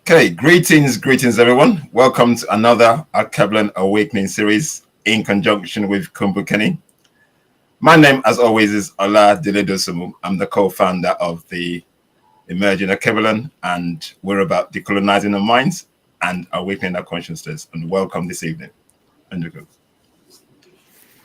Okay, greetings everyone. Welcome to another Alkebulan Awakening series in conjunction with Kumbukeni. My name, as always, is Ola Diledosumu. I'm the co-founder of the Emerging Alkebulan, and we're about decolonizing our minds and awakening our consciousness. And welcome this evening. Andrew.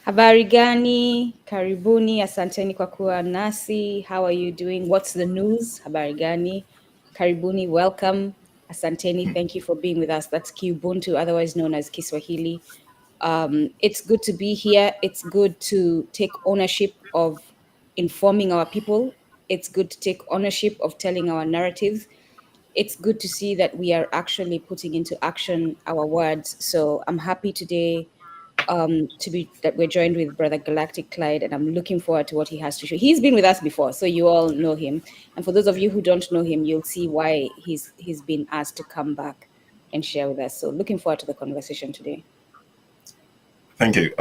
Habari gani, karibuni, asanteni kwa kuwa nasi. How are you doing? What's the news? Habari gani, karibuni, welcome, asanteni, thank you for being with us. That's Kiubuntu, otherwise known as Kiswahili. It's good to be here. It's good to take ownership of informing our people. It's good to take ownership of telling our narratives. It's good to see that we are actually putting into action our words. So I'm happy today that we're joined with Brother Galactic Clyde, and I'm looking forward to what he has to show. He's been with us before, so you all know him. And for those of you who don't know him, you'll see why he's been asked to come back and share with us. So looking forward to the conversation today. Thank you.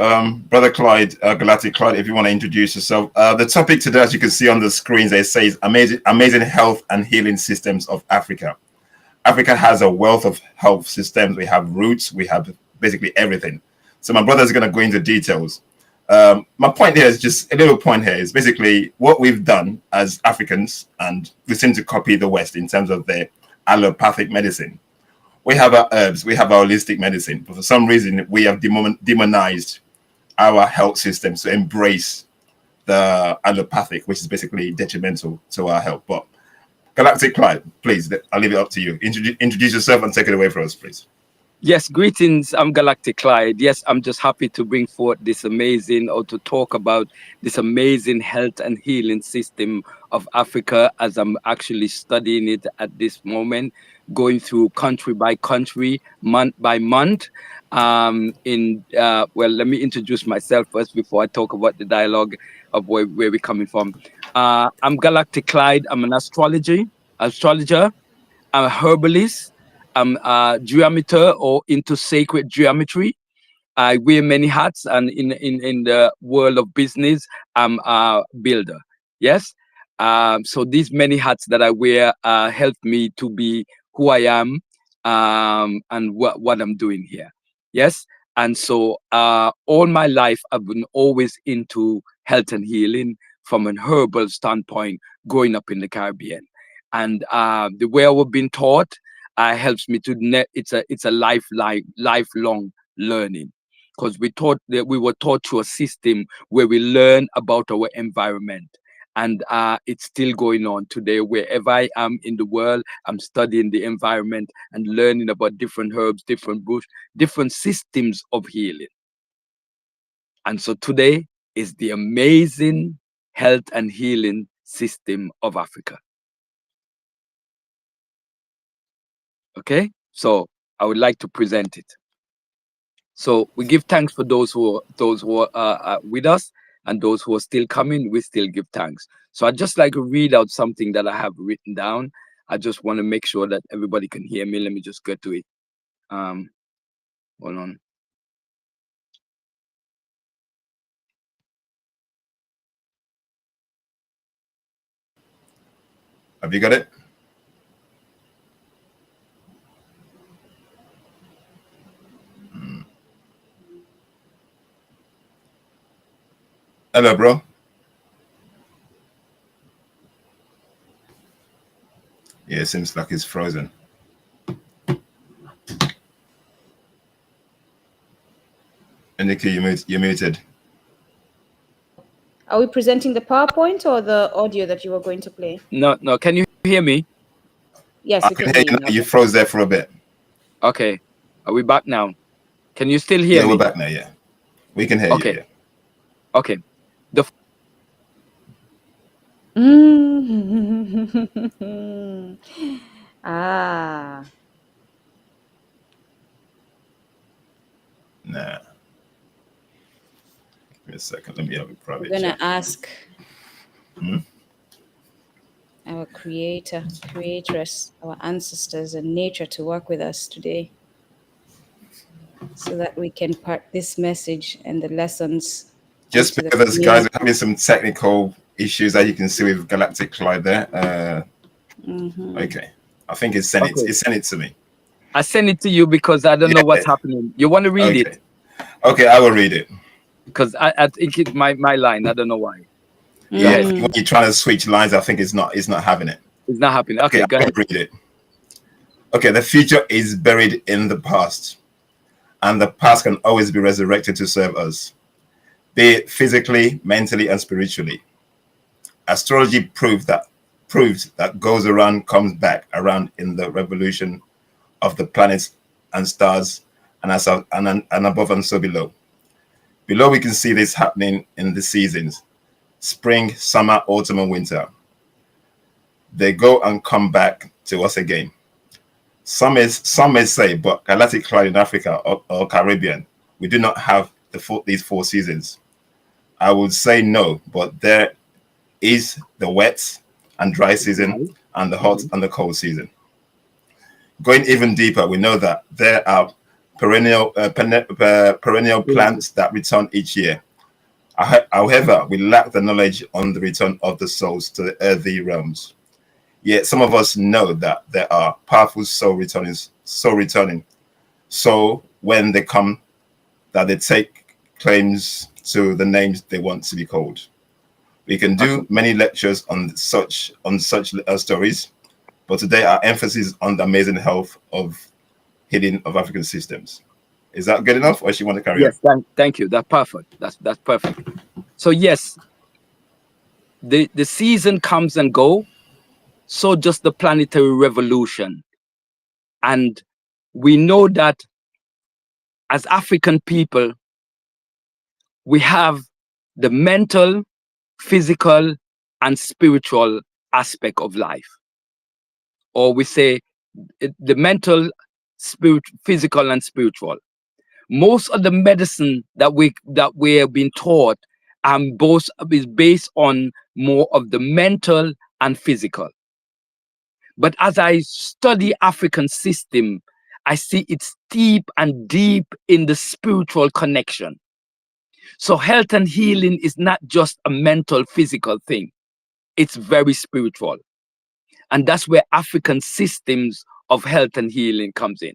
Brother Clyde, Galactic Clyde, if you want to introduce yourself. The topic today, as you can see on the screens, it says amazing health and healing systems of Africa. Africa has a wealth of health systems. We have roots, we have basically everything. So my brother is going to go into details. My point here is just a little point here is basically what we've done as Africans, and we seem to copy the West in terms of the allopathic medicine. We have our herbs, we have our holistic medicine, but for some reason we have demonized our health system to embrace the allopathic, which is basically detrimental to our health. But Galactic Clyde, please, I'll leave it up to you. Introduce yourself and take it away for us, please. Yes, greetings. I'm Galactic Clyde. Yes, I'm just happy to bring forth this amazing, or to talk about this amazing health and healing system of Africa, as I'm actually studying it at this moment, going through country by country, month by month. Well, let me introduce myself first before I talk about the dialogue of where we're coming from. I'm Galactic Clyde. I'm an astrologer. I'm a herbalist. I'm a geometer, or into sacred geometry. I wear many hats, and in the world of business, I'm a builder. Yes. So these many hats that I wear help me to be who I am, and what I'm doing here. Yes. And so all my life, I've been always into health and healing from an herbal standpoint, growing up in the Caribbean. And the way I've been taught helps me to it's a lifelong learning, because we were taught through a system where we learn about our environment, and it's still going on today. Wherever I am in the world, I'm studying the environment and learning about different herbs, different bush, different systems of healing. And so today is the amazing health and healing system of Africa. Okay, so I would like to present it. So we give thanks for those who are with us, and those who are still coming. We still give thanks. So I'd just like to read out something that I have written down. I just want to make sure that everybody can hear me. Let me just get to it. Hold on. Have you got it? Hello, bro. Yeah, it seems like it's frozen. And Nikki, you're muted. Are we presenting the PowerPoint or the audio that you were going to play? No. Can you hear me? Yes, we can hear you now. You froze there for a bit. Okay. Are we back now? Can you still hear me? Yeah, we're back now, yeah. We can hear you, yeah. Okay. Ah. Nah. Give me a second. Let me have a private We're gonna chat. ask our creatress, our ancestors and nature to work with us today, so that we can part this message and the lessons. Just because, guys, we're having some technical issues, as you can see with Galactic Clyde there. Okay. I think it's sent Okay. it sent it to me. I send it to you because I don't know what's happening. You want to read Okay. it? Okay, I will read it. Because I think it's my line. I don't know why. Yeah, Mm. when you're trying to switch lines, I think it's not having it. It's not happening. Okay, Okay, go I'm ahead. gonna read it. Okay, the future is buried in the past, and the past can always be resurrected to serve us, be it physically, mentally, and spiritually. Astrology proves that goes around comes back around in the revolution of the planets and stars, and and above and so below. Below, we can see this happening in the seasons: spring, summer, autumn, and winter. They go and come back to us again. Some may say, but Galactic Clyde in Africa or Caribbean, we do not have these four seasons. I would say no, but there is the wet and dry season and the hot and the cold season. Going even deeper, we know that there are perennial plants that return each year. However, we lack the knowledge on the return of the souls to the earthly realms. Yet some of us know that there are powerful soul returning. So when they come, that they take claims to the names they want to be called. We can do many lectures on such stories, but today our emphasis is on the amazing health of healing of African systems. Is that good enough, or she want to carry on? Yes, thank you. That's perfect. That's perfect. So yes, the season comes and go. So just the planetary revolution, and we know that as African people, we have the mental, physical, and spiritual aspect of life, or we say the mental, spirit, physical, and spiritual. Most of the medicine that we have been taught both is based on more of the mental and physical. But as I study African system, I see it's deep and deep in the spiritual connection. So health and healing is not just a mental, physical thing. It's very spiritual. And that's where African systems of health and healing comes in.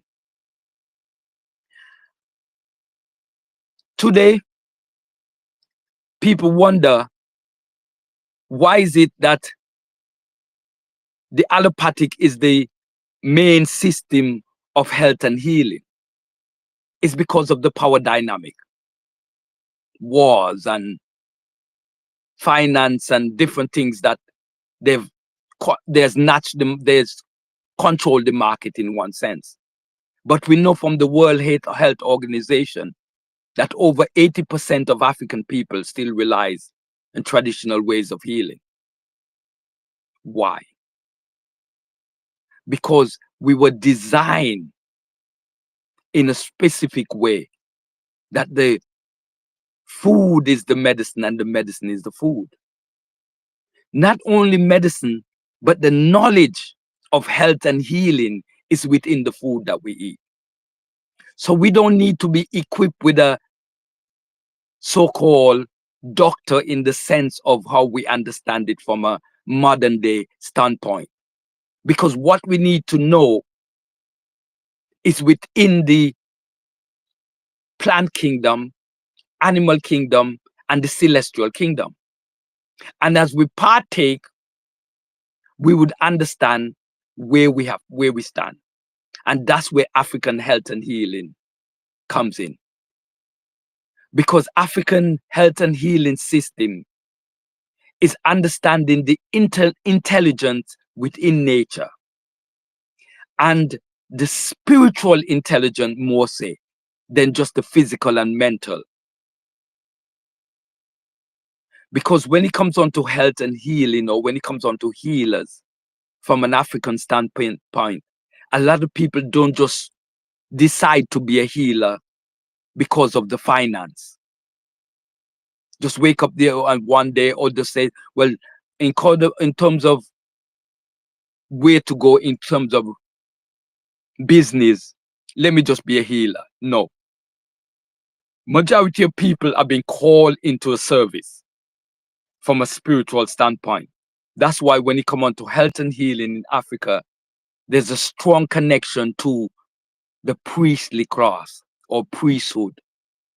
Today, people wonder, why is it that the allopathic is the main system of health and healing? It's because of the power dynamic, wars and finance and different things that they've there's controlled the market in one sense. But we know from the World Health Organization that over 80% of African people still relies on traditional ways of healing. Why? Because we were designed in a specific way that the food is the medicine and the medicine is the food. Not only medicine, but the knowledge of health and healing is within the food that we eat. So we don't need to be equipped with a so-called doctor in the sense of how we understand it from a modern day standpoint. Because what we need to know is within the plant kingdom, animal kingdom, and the celestial kingdom. And as we partake, we would understand where we stand. And that's where African health and healing comes in. Because African health and healing system is understanding the intelligence within nature and the spiritual intelligence more so than just the physical and mental. Because when it comes on to health and healing, or when it comes on to healers from an African standpoint, a lot of people don't just decide to be a healer because of the finance. Just wake up there and one day, or just say, well, in terms of where to go in terms of business, let me just be a healer. No. Majority of people are being called into a service from a spiritual standpoint. That's why when it comes on to health and healing in Africa, there's a strong connection to the priestly class or priesthood,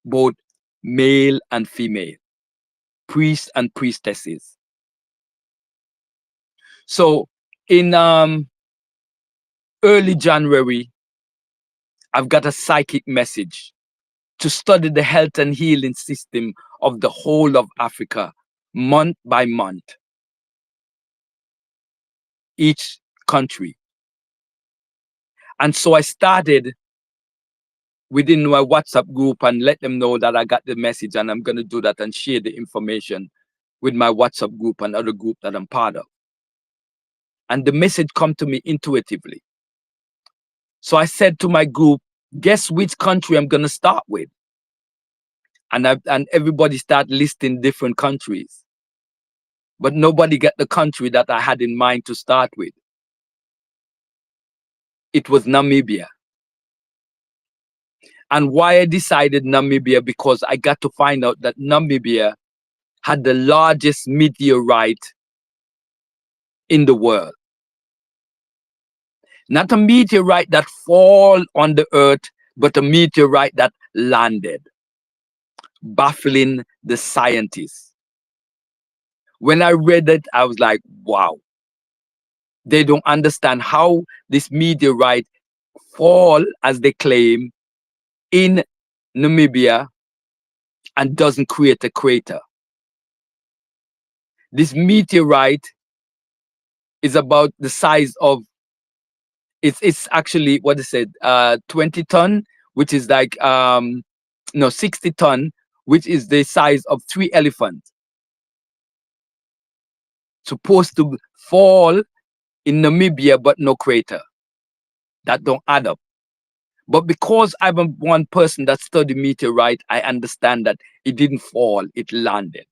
both male and female, priests and priestesses. So in early January, I've got a psychic message to study the health and healing system of the whole of Africa, month by month, each country. And so I started within my WhatsApp group and let them know that I got the message, and I'm going to do that and share the information with my WhatsApp group and other group that I'm part of. And the message come to me intuitively. So I said to my group, guess which country I'm going to start with? And everybody start listing different countries. But nobody got the country that I had in mind to start with. It was Namibia. And why I decided Namibia, because I got to find out that Namibia had the largest meteorite in the world. Not a meteorite that fall on the earth, but a meteorite that landed, baffling the scientists. When I read it, I was like, wow. They don't understand how this meteorite fall, as they claim, in Namibia and doesn't create a crater. This meteorite is about the size of, it's actually what they said, 20 ton, which is like 60 ton, which is the size of 3 elephants. Supposed to fall in Namibia, but no crater. That don't add up. But because I'm one person that studied meteorite, I understand that it didn't fall, it landed.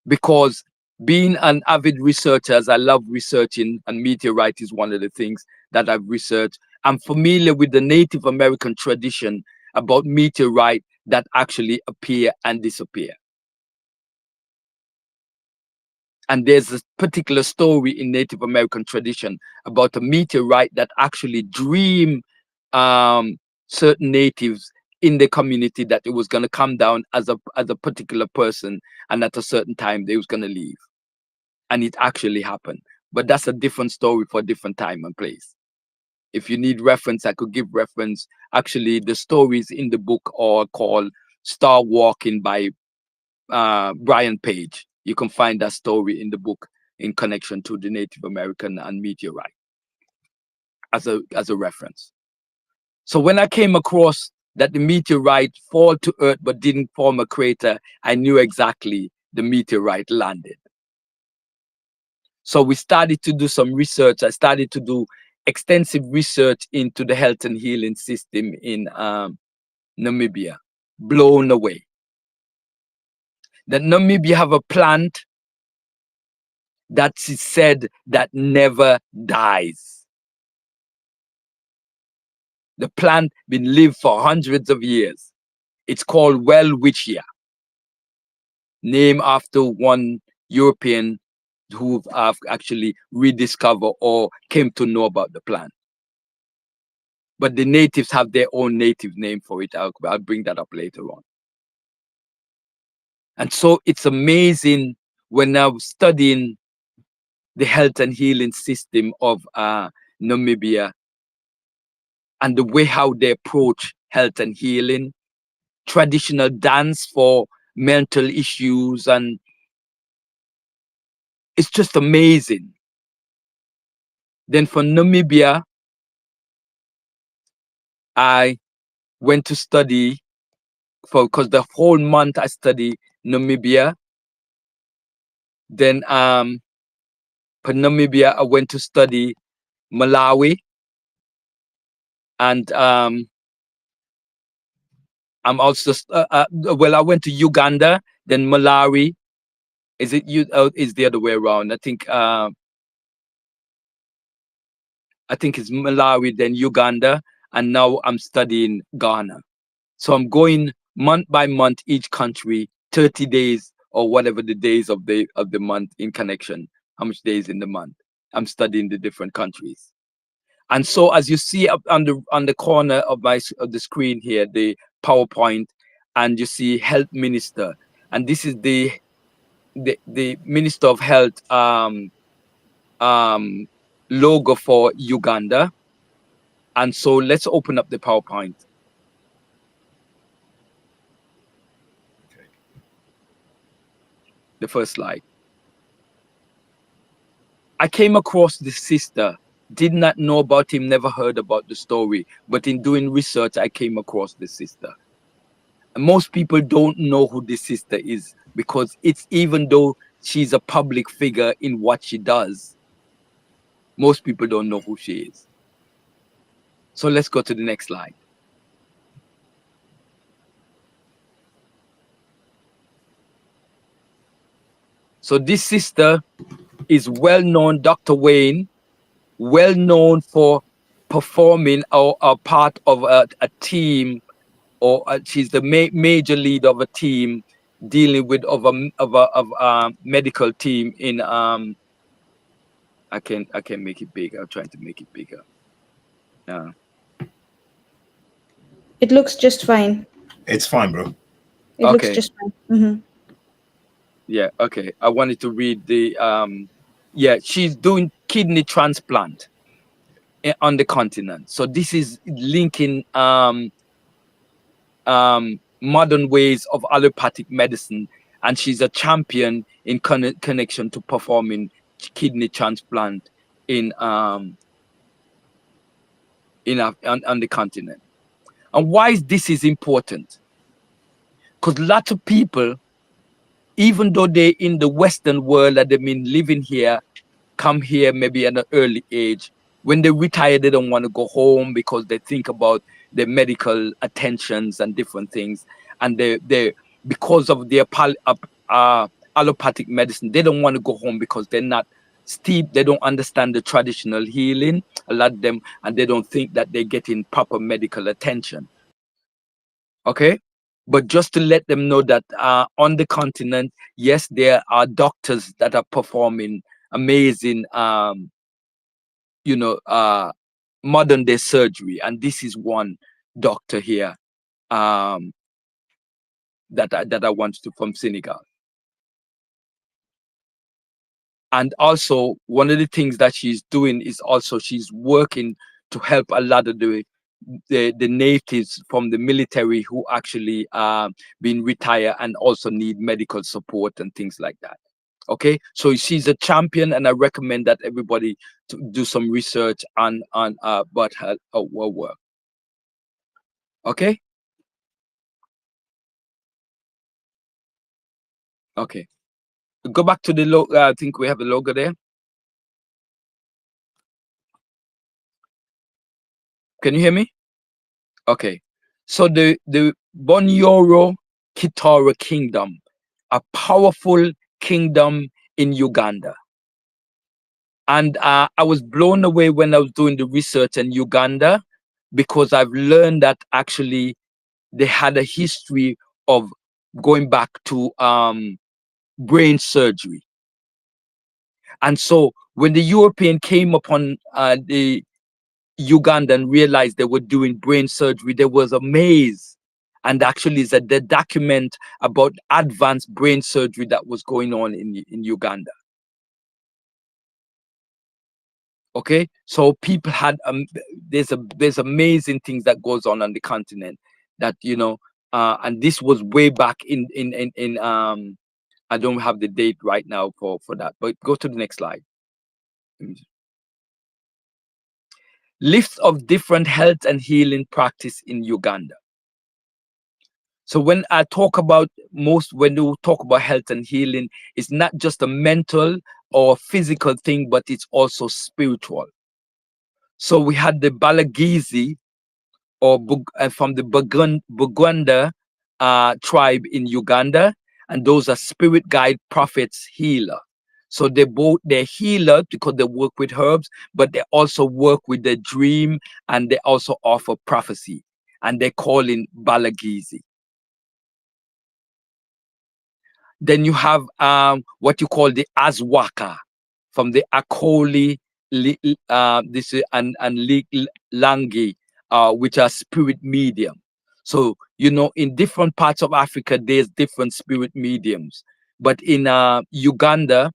Because being an avid researcher, as I love researching, and meteorite is one of the things that I've researched, I'm familiar with the Native American tradition about meteorite that actually appear and disappear. And there's a particular story in Native American tradition about a meteorite that actually dreamed certain natives in the community that it was going to come down as a particular person, and at a certain time they was going to leave. And it actually happened. But that's a different story for a different time and place. If you need reference, I could give reference. Actually, the stories in the book are called Star Walking by Brian Page. You can find that story in the book in connection to the Native American and meteorite as a reference. So when I came across that the meteorite fall to Earth but didn't form a crater, I knew exactly the meteorite landed. So we started to do some research. I started to do extensive research into the health and healing system in Namibia. Blown away. That Namibia have a plant that is said that never dies. The plant been lived for hundreds of years. It's called Welwitschia, named after one European who have actually rediscovered or came to know about the plant. But the natives have their own native name for it. I'll bring that up later on. And so it's amazing when I was studying the health and healing system of Namibia and the way how they approach health and healing, traditional dance for mental issues, and it's just amazing. Then for Namibia, I went to study because the whole month I study Namibia. Then for Namibia, I went to study Malawi, and I'm also well, I went to Uganda, then Malawi. Is it you? Is the other way around? I think it's Malawi, then Uganda, and now I'm studying Ghana. So I'm going month by month, each country, 30 days or whatever the days of the month in connection. How much days in the month? I'm studying the different countries. And so as you see up on the corner of the screen here, the PowerPoint, and you see health minister, and this is the Minister of Health logo for Uganda. And so let's open up the PowerPoint. Okay. The first slide. I came across this sister, did not know about him, never heard about the story, but in doing research, I came across this sister. And most people don't know who this sister is, because it's, even though she's a public figure in what she does, most people don't know who she is. So let's go to the next slide. So this sister is well known, Dr. Wayne, well known for performing or a part of a team, or she's the major lead of a team dealing with of a medical team in I can make it big. I'm trying to make it bigger. It looks just fine. It's fine, bro. It looks just fine. Mm-hmm. Yeah, okay. I wanted to read the yeah, she's doing kidney transplant on the continent. So this is linking modern ways of allopathic medicine, and she's a champion in connection to performing kidney transplant in on the continent. And why is this important? Because lots of people, even though they're in the Western world and they've been living here, come here maybe at an early age, when they retire, they don't want to go home because they think about their medical attentions and different things. And they because of their allopathic medicine, they don't want to go home because they're not steep, they don't understand the traditional healing, a lot of them, and they don't think that they're getting proper medical attention. Okay, but just to let them know that on the continent, yes, there are doctors that are performing amazing you know, modern day surgery, and this is one doctor here that I want to, from Senegal. And also one of the things that she's doing is also she's working to help a lot of the natives from the military who actually been retired and also need medical support and things like that. Okay, so she's a champion, and I recommend that everybody to do some research on about her work. Okay. Okay, go back to the logo. I think we have a logo there. Can you hear me? Okay, so the Bonyoro Kitara Kingdom, a powerful kingdom in Uganda. And I was blown away when I was doing the research in Uganda, because I've learned that actually they had a history of going back to brain surgery. And so when the European came upon the Uganda and realized they were doing brain surgery, they was amazed. And actually is the document about advanced brain surgery that was going on in Uganda. Okay, so people had there's amazing things that goes on the continent that, you know, and this was way back in I don't have the date right now for that, but go to the next slide. List of different health and healing practice in Uganda. So when I talk about when we talk about health and healing, it's not just a mental or physical thing, but it's also spiritual. So we had the Balagizi, or from the Buganda tribe in Uganda, and those are spirit guide, prophets, healer. So they're healer because they work with herbs, but they also work with the dream, and they also offer prophecy, and they call in Balagizi. Then you have what you call the Azwaka from the Akoli this and Langi, which are spirit medium. So in different parts of Africa, there's different spirit mediums. But in Uganda,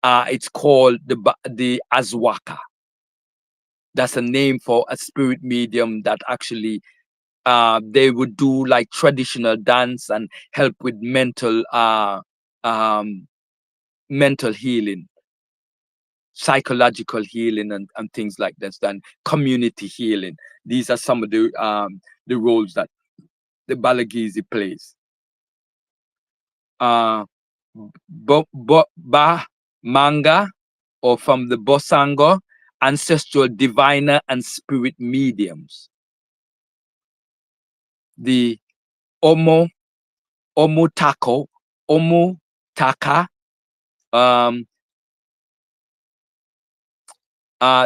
it's called the Azwaka. That's a name for a spirit medium that actually they would do like traditional dance and help with mental healing, psychological healing, and things like that, and community healing. These are some of the roles that the Balagizi plays. Ba Manga, or from the Bosango, ancestral diviner and spirit mediums. The Omutaka,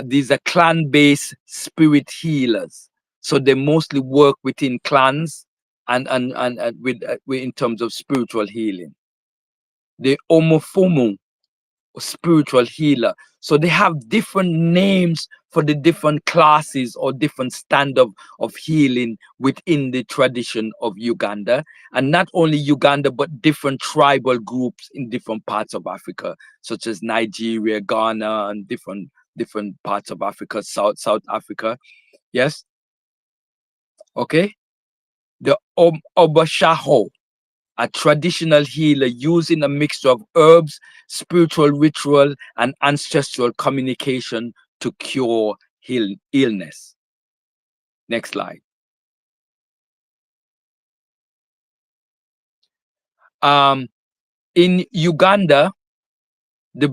these are clan-based spirit healers. So they mostly work within clans and with in terms of spiritual healing. The Omofumu, spiritual healer. So they have different names for the different classes or different standard of healing within the tradition of Uganda. And not only Uganda, but different tribal groups in different parts of Africa, such as Nigeria, Ghana, and different parts of Africa, South Africa. Yes. Okay. The Obashaho, a traditional healer using a mixture of herbs, spiritual ritual, and ancestral communication to cure illness. Next slide. In Uganda, the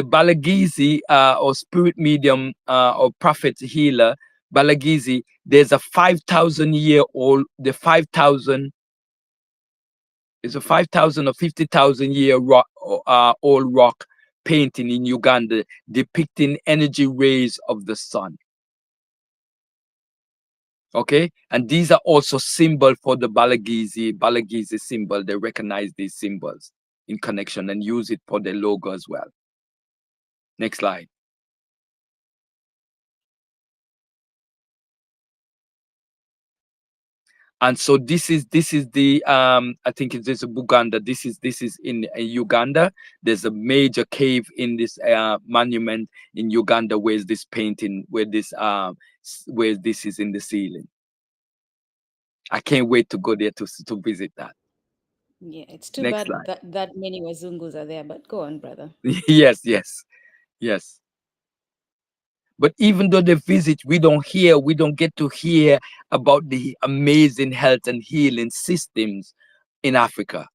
Balagizi, or spirit medium, or prophet healer, Balagizi, there's a 5,000 year old, the 5,000 is a 5,000 or 50,000 year old rock painting in Uganda depicting energy rays of the sun. Okay, and these are also symbol for the Balagizi symbol. They recognize these symbols in connection and use it for their logo as well. Next slide. And so this is the I think it is Buganda. This is in Uganda. There's a major cave in this monument in Uganda where this painting, where this is in the ceiling. I can't wait to go there to visit that. Yeah, it's too Next bad slide. that many Wazungus are there, but go on, brother. Yes. But even though they visit, we don't get to hear about the amazing health and healing systems in Africa,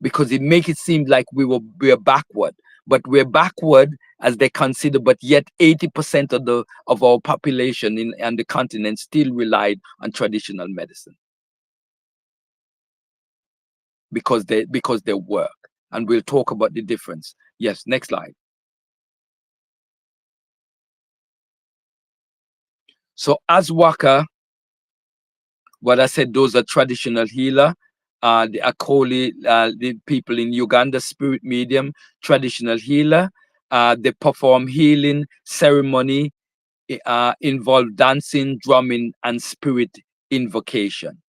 because it makes it seem like we're backward. But we're backward as they consider, but yet 80% of our population on the continent still relied on traditional medicine because they work. And we'll talk about the difference. Yes, next slide. So as Waka, what I said, those are traditional healer. The Akoli, the people in Uganda, spirit medium, traditional healer. They perform healing ceremony, involve dancing, drumming, and spirit invocation.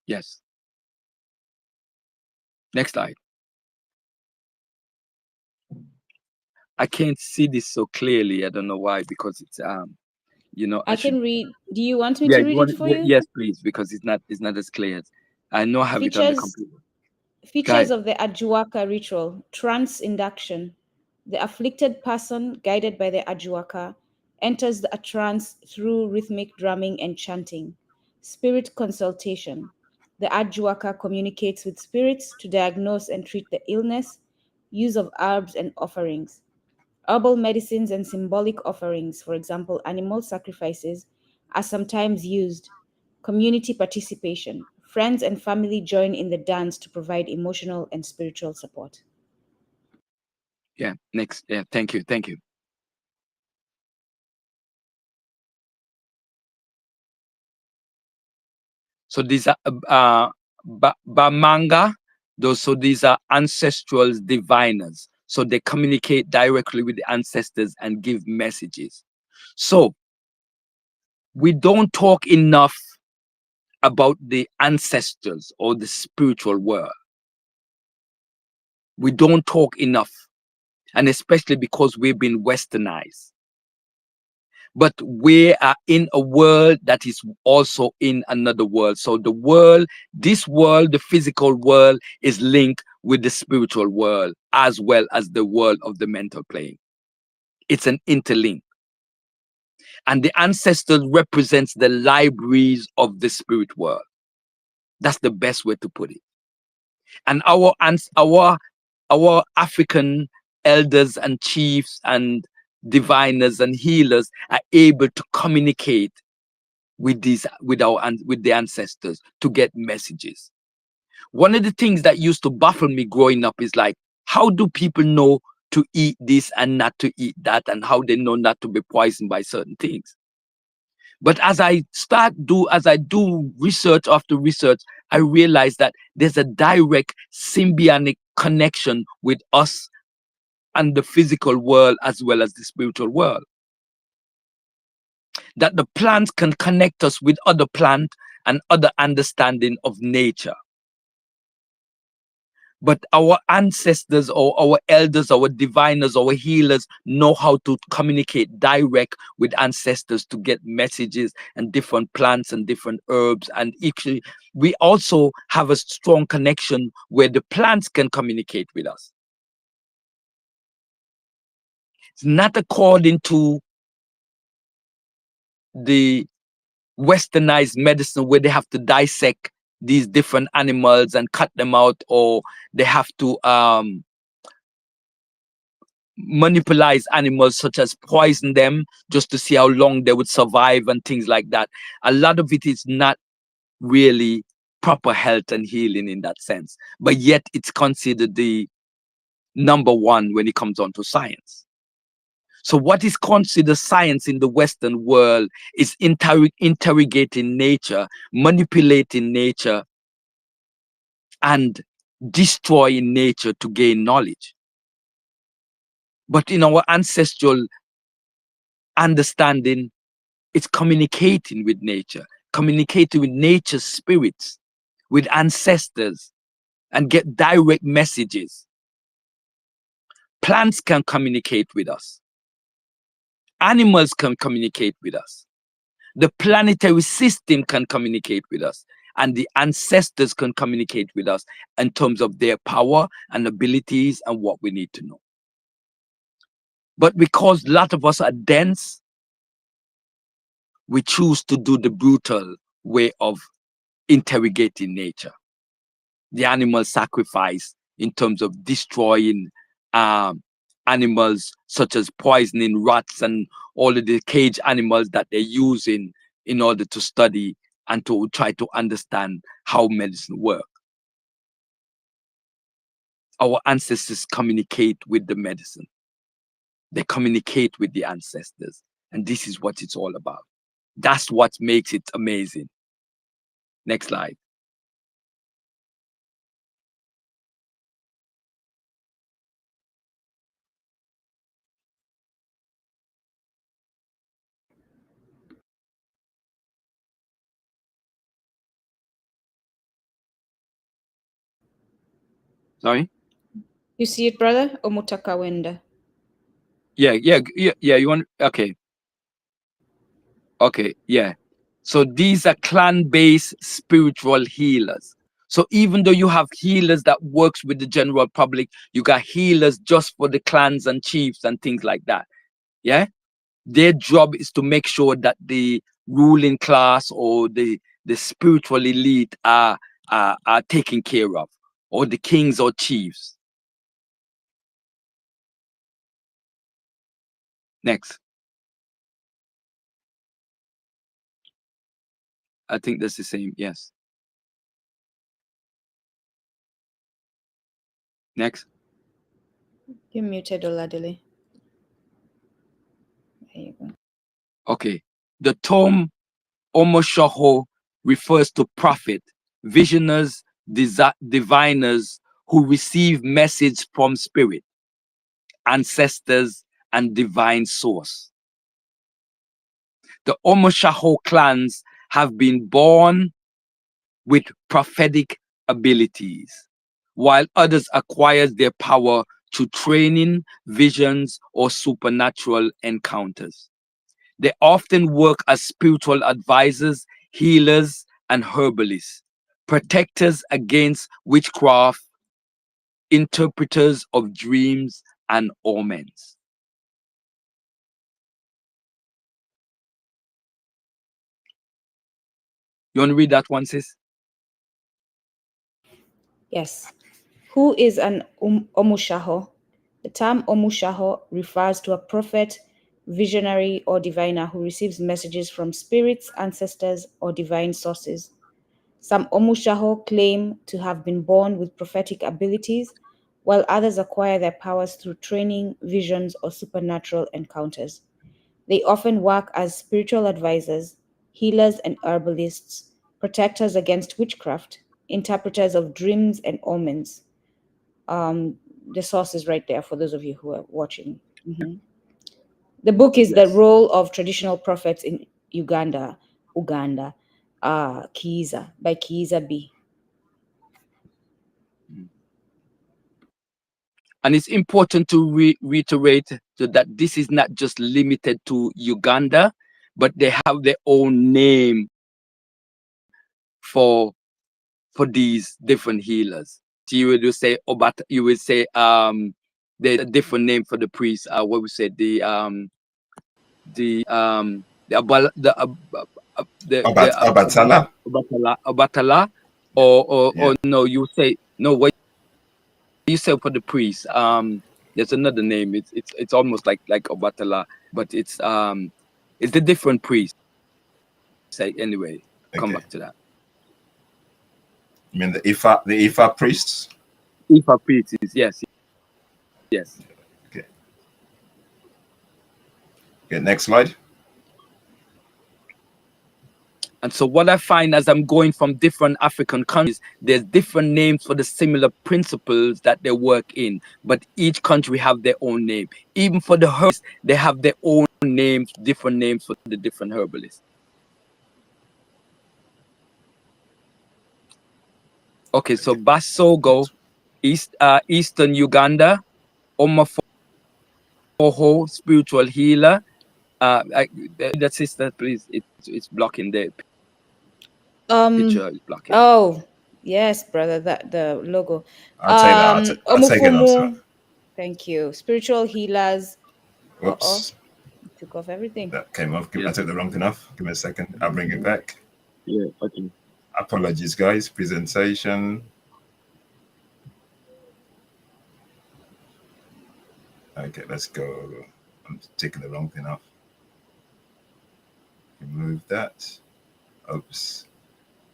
Yes. Next slide. I can't see this so clearly. I don't know why, because it's I can read. Do you want me yeah, to read it for you? yes, please, because it's not as clear. I know I have it on the computer. Features of the Ajuaka ritual: trance induction. The afflicted person, guided by the Ajuaka, enters a trance through rhythmic drumming and chanting. Spirit consultation. The Ajuaka communicates with spirits to diagnose and treat the illness. Use of herbs and offerings. Herbal medicines and symbolic offerings, for example, animal sacrifices, are sometimes used. Community participation. Friends and family join in the dance to provide emotional and spiritual support. Yeah, next. Yeah, thank you. So these are Bamanga. So these are ancestral diviners. So they communicate directly with the ancestors and give messages. So we don't talk enough about the ancestors or the spiritual world. We don't talk enough, and especially because we've been westernized. But we are in a world that is also in another world. So the world, this world, the physical world, is linked with the spiritual world as well as the world of the mental plane. It's an interlink. And the ancestors represents the libraries of the spirit world. That's the best way to put it. And our African elders and chiefs and diviners and healers are able to communicate with the ancestors to get messages. One of the things that used to baffle me growing up is like, how do people know to eat this and not to eat that, and how they know not to be poisoned by certain things? But as I do research after research, I realize that there's a direct symbiotic connection with us and the physical world as well as the spiritual world. That the plants can connect us with other plant and other understanding of nature. But our ancestors or our elders, our diviners, our healers know how to communicate direct with ancestors to get messages and different plants and different herbs. And actually, we also have a strong connection where the plants can communicate with us. It's not according to the westernized medicine where they have to dissect these different animals and cut them out, or they have to manipulate animals such as poison them just to see how long they would survive and things like that. A lot of it is not really proper health and healing in that sense, but yet it's considered the number one when it comes on to science. So what is considered science in the Western world is interrogating nature, manipulating nature, and destroying nature to gain knowledge. But in our ancestral understanding, it's communicating with nature, communicating with nature's spirits, with ancestors, and get direct messages. Plants can communicate with us. Animals can communicate with us. The planetary system can communicate with us. And the ancestors can communicate with us in terms of their power and abilities and what we need to know. But because a lot of us are dense, we choose to do the brutal way of interrogating nature. The animal sacrifice in terms of destroying animals, such as poisoning rats and all of the cage animals that they're using in order to study and to try to understand how medicine works. Our ancestors communicate with the medicine. They communicate with the ancestors. And this is what it's all about. That's what makes it amazing. Next slide. Sorry? You see it, brother? Omutaka Wenda. Yeah. You want, okay. Okay, yeah. So these are clan-based spiritual healers. So even though you have healers that works with the general public, you got healers just for the clans and chiefs and things like that. Yeah. Their job is to make sure that the ruling class or the spiritual elite are taken care of, or the kings or chiefs. Next. I think that's the same. Yes. Next. You're muted, Oladile. There you go. Okay. The term Omoshoho refers to prophet, visioners, diviners, who receive message from spirit, ancestors, and divine source. The Omoshaho clans have been born with prophetic abilities, while others acquire their power through training, visions, or supernatural encounters. They often work as spiritual advisors, healers, and herbalists, protectors against witchcraft, interpreters of dreams and omens. You want to read that one, sis? Yes. Who is an Omushaho? The term Omushaho refers to a prophet, visionary, or diviner who receives messages from spirits, ancestors, or divine sources. Some Omushaho claim to have been born with prophetic abilities, while others acquire their powers through training, visions, or supernatural encounters. They often work as spiritual advisors, healers and herbalists, protectors against witchcraft, interpreters of dreams and omens. The source is right there for those of you who are watching. Mm-hmm. The book is The Role of Traditional Prophets in Uganda, Kiza, by Kiza B. And it's important to reiterate that this is not just limited to Uganda, but they have their own name for these different healers. So you will say Obata, you will say there's a different name for the priest. What we said, the Obatala. Obatala, or no, you say no. What you say for the priest? There's another name. It's almost like Obatala, but it's the different priest. Say anyway. Come back to that. You mean the Ifa priests? Ifa priests, yes. Okay. Next slide. And so what I find as I'm going from different African countries, there's different names for the similar principles that they work in, but each country have their own name. Even for the herbalists, they have their own names, different names for the different herbalists. Okay, so Basogo, Eastern Uganda, Omafoho, spiritual healer. That sister, please, it's blocking the picture. Is blocking. Oh, yes, brother, that the logo. I'll take that. I'll take it also. Thank you. Spiritual healers. Whoops. Took off everything. That came off. I took the wrong thing off. Give me a second. I'll bring it back. Yeah, okay. Apologies, guys. Presentation. Okay, let's go. I'm taking the wrong thing off. Remove that. Oops.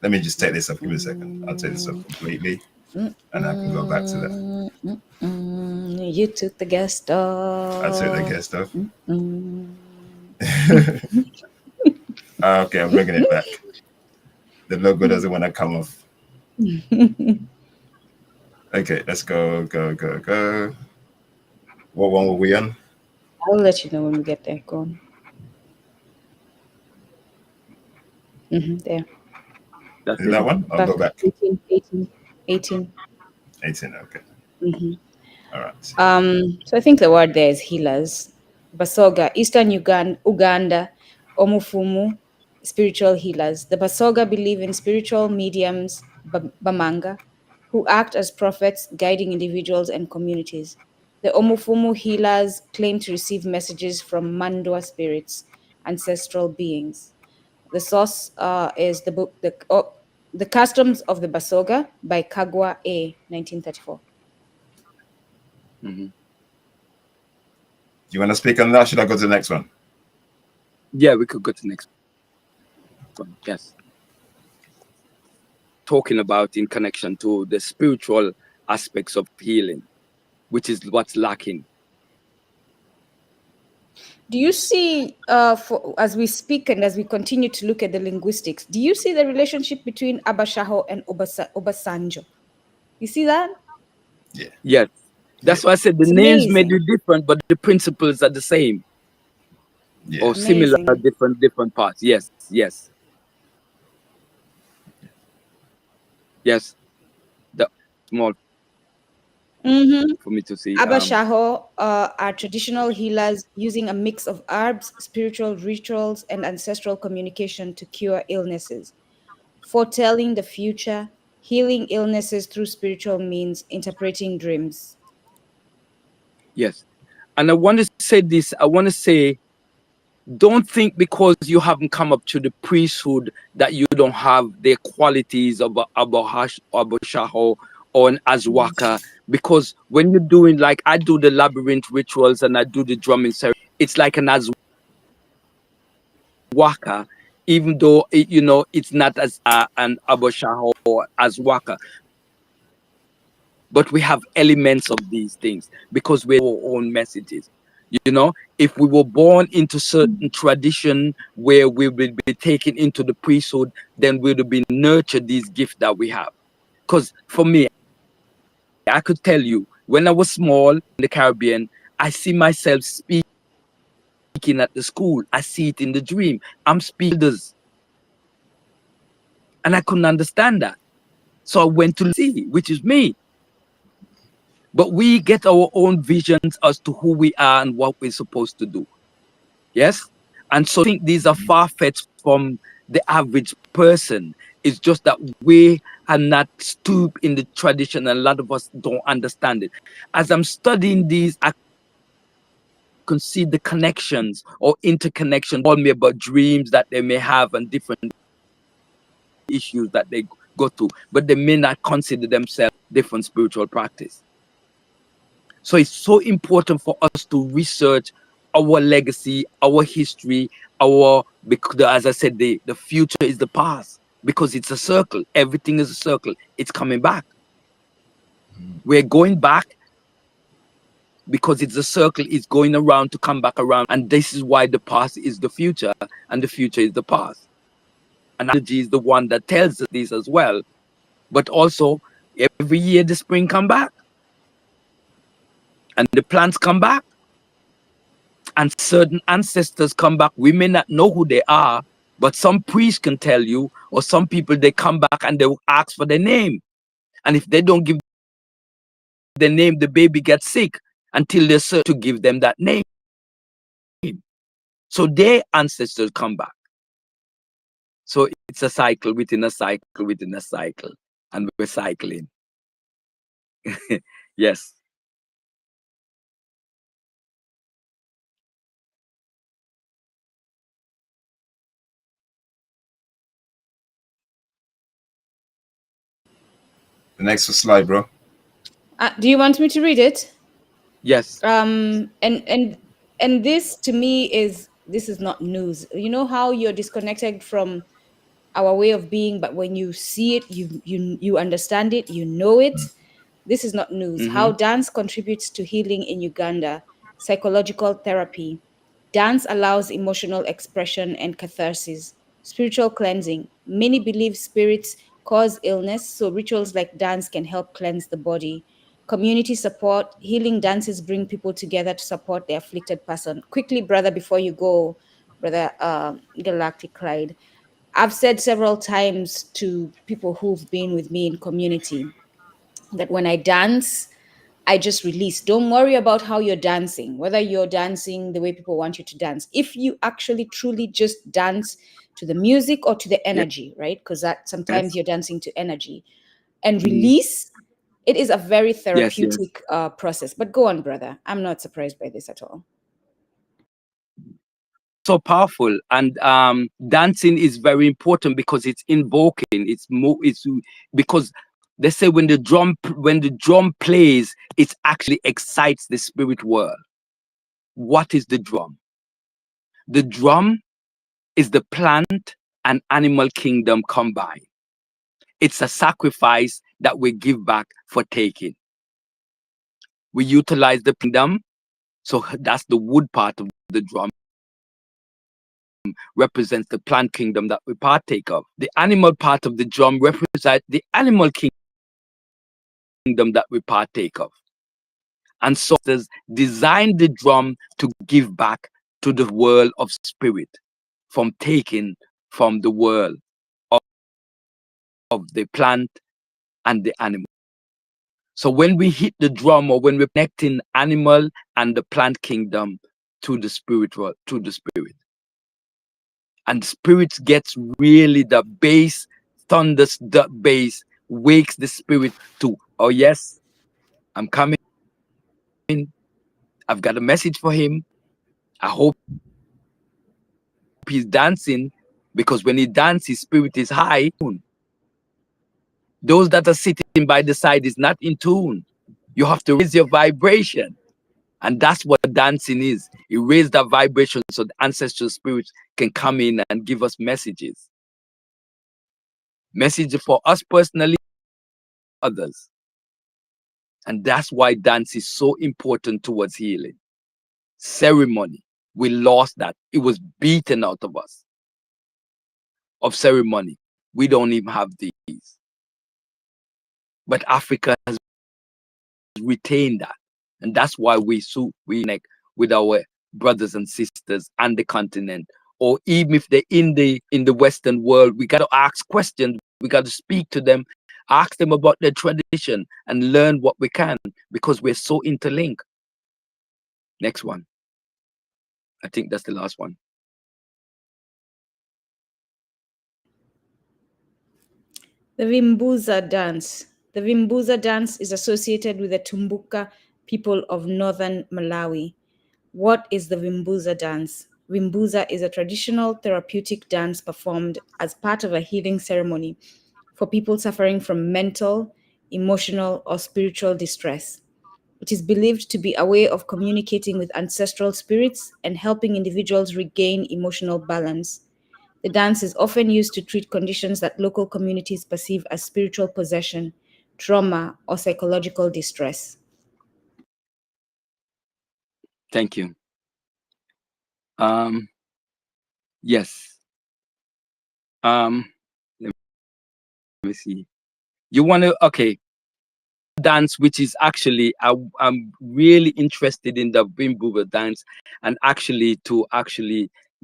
Let me just take this off. Give me a second. I'll take this off completely. And I can go back to that. You took the guest off. I took the guest off. Okay, I'm bringing it back. The logo doesn't want to come off. Okay, let's go. What one were we on? I'll let you know when we get there. Go on. There. Is that one? I'll go back. 18. 18, okay. All right. So I think the word there is healers. Basoga, Eastern Uganda, Omufumu, spiritual healers. The Basoga believe in spiritual mediums, Bamanga, who act as prophets, guiding individuals and communities. The Omufumu healers claim to receive messages from Mandwa spirits, ancestral beings. The source is the book, The Customs of the Basoga by Kagwa A, 1934. Do you want to speak on that? Should I go to the next one? Yeah, we could go to the next one. Yes. Talking about in connection to the spiritual aspects of healing, which is what's lacking. Do you see, as we speak and as we continue to look at the linguistics, do you see the relationship between Abashaho and Obasanjo? You see that? Yeah. Yes. Yeah. That's why I said the It's names may be amazing. different, but the principles are the same Yeah. or similar, Amazing. different parts. Yes, yes, yes. The small Mm-hmm. for me to see. Abashaho are traditional healers using a mix of herbs, spiritual rituals, and ancestral communication to cure illnesses, foretelling the future, healing illnesses through spiritual means, interpreting dreams. Yes. And I want to say this. I want to say, don't think because you haven't come up to the priesthood that you don't have the qualities of a Abu Shaho or an Azwaka. Because when you're doing, like I do the labyrinth rituals and I do the drumming ceremony, it's like an Azwaka, even though it's not as an Abu Shaho or Azwaka. But we have elements of these things because we're our own messages. If we were born into certain tradition where we will be taken into the priesthood, then we would be nurtured these gifts that we have. Because for me, I could tell you, when I was small in the Caribbean, I see myself speaking at the school. I see it in the dream. I'm speaking this, and I couldn't understand that. So I went to see, which is me. But we get our own visions as to who we are and what we're supposed to do. Yes. And so I think these are far-fetched from the average person. It's just that we are not stooped in the tradition, and a lot of us don't understand it. As I'm studying these, I can see the connections or interconnection. All me about dreams that they may have and different issues that they go through, but they may not consider themselves different spiritual practice. So it's so important for us to research our legacy, our history, because as I said, the future is the past because it's a circle. Everything is a circle. It's coming back. We're going back because it's a circle. It's going around to come back around. And this is why the past is the future and the future is the past. And energy is the one that tells us this as well. But also every year the spring come back and the plants come back. And certain ancestors come back. We may not know who they are, but some priests can tell you, or some people, they come back and they will ask for their name. And if they don't give the name, the baby gets sick until they search to give them that name. So their ancestors come back. So it's a cycle within a cycle within a cycle. And we're cycling. Yes. The next slide, bro. Do you want me to read it? Yes. And this to me this is not news. You know how you're disconnected from our way of being, but when you see it, you understand it, you know it. This is not news. Mm-hmm. How dance contributes to healing in Uganda, psychological therapy. Dance allows emotional expression and catharsis, spiritual cleansing. Many believe spirits cause illness, so rituals like dance can help cleanse the body. Community support, healing dances bring people together to support the afflicted person. Quickly, brother, before you go, brother Galactic Clyde, I've said several times to people who've been with me in community that when I dance, I just release. Don't worry about how you're dancing, whether you're dancing the way people want you to dance. If you actually truly just dance to the music or to the Yes. energy, right? Because that sometimes Yes. you're dancing to energy and Mm-hmm. release, it is a very Yes. Yes. therapeutic process. But go on, brother. I'm not surprised by this at all. So powerful, and dancing is very important because it's invoking, it's because they say when the drum plays, it actually excites the spirit world. What is the drum? The drum is the plant and animal kingdom combined. It's a sacrifice that we give back for taking. We utilize the kingdom, so that's the wood part of the drum, represents the plant kingdom that we partake of. The animal part of the drum represents the animal kingdom that we partake of. And so there's designed the drum to give back to the world of spirit from taking from the world of the plant and the animal. So when we hit the drum, or when we're connecting animal and the plant kingdom to the spiritual, to the spirit, and the spirit gets really the bass, thunders the bass, wakes the spirit to, oh yes, I'm coming. I've got a message for him. I hope he's dancing, because when he dances, his spirit is high. Those that are sitting by the side is not in tune. You have to raise your vibration. And that's what dancing is. You raise that vibration so the ancestral spirits can come in and give us messages. Messages for us personally, others. And that's why dance is so important towards healing. Ceremony, we lost that. It was beaten out of us. Of ceremony, we don't even have these. But Africa has retained that. And that's why we connect with our brothers and sisters and the continent. Or even if they're in the Western world, we got to ask questions. We got to speak to them, ask them about their tradition, and learn what we can, because we're so interlinked. Next one. I think that's the last one. The Vimbuza dance. The Vimbuza dance is associated with the Tumbuka people of northern Malawi. What is the Vimbuza dance? Vimbuza is a traditional therapeutic dance performed as part of a healing ceremony for people suffering from mental, emotional, or spiritual distress. It is believed to be a way of communicating with ancestral spirits and helping individuals regain emotional balance. The dance is often used to treat conditions that local communities perceive as spiritual possession, trauma, or psychological distress. Thank you. Yes. Let me see. You want to, okay. Dance, which is actually, I'm really interested in the Vimbuza dance, and actually to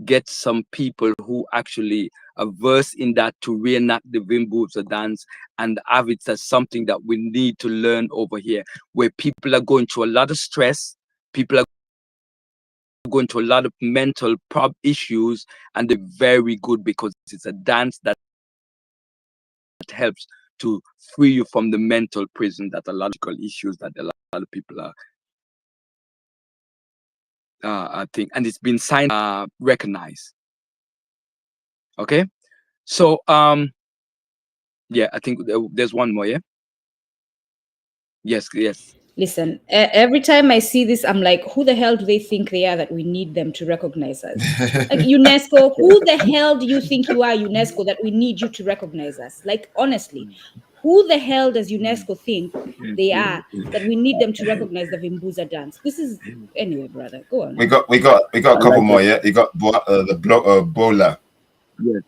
get some people who actually are versed in that to reenact the Vimbuza dance and have it as something that we need to learn over here, where people are going through a lot of stress, people are going through a lot of mental issues, and they're very good because it's a dance that helps to free you from the mental prison that a lot of issues that a lot of people are I think, and it's been signed, recognized. Okay, so yeah, I think there's one more. Yeah, yes. Listen, every time I see this, I'm like, who the hell do they think they are that we need them to recognize us? Like UNESCO, who the hell do you think you are, UNESCO, that we need you to recognize us? Like, honestly, who the hell does UNESCO think they are that we need them to recognize the Vimbuza dance? This is, anyway, brother, go on. We got a couple more. Yeah, you got the Bola. Yes.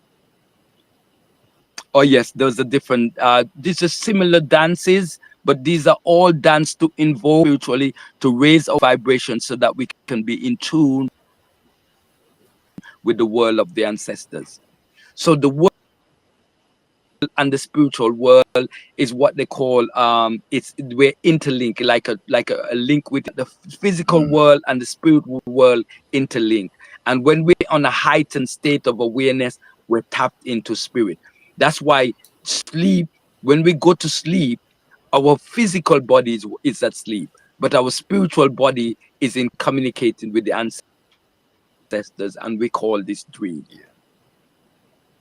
Oh yes, those are different. These are similar dances, but these are all dance to invoke spiritually, to raise our vibration so that we can be in tune with the world of the ancestors. So the world and the spiritual world is what they call we're interlinked, like a link with the physical world and the spiritual world interlinked. And when we're on a heightened state of awareness, we're tapped into spirit. That's why sleep, when we go to sleep, our physical body is at sleep, but our spiritual body is in communicating with the ancestors, and we call this dream.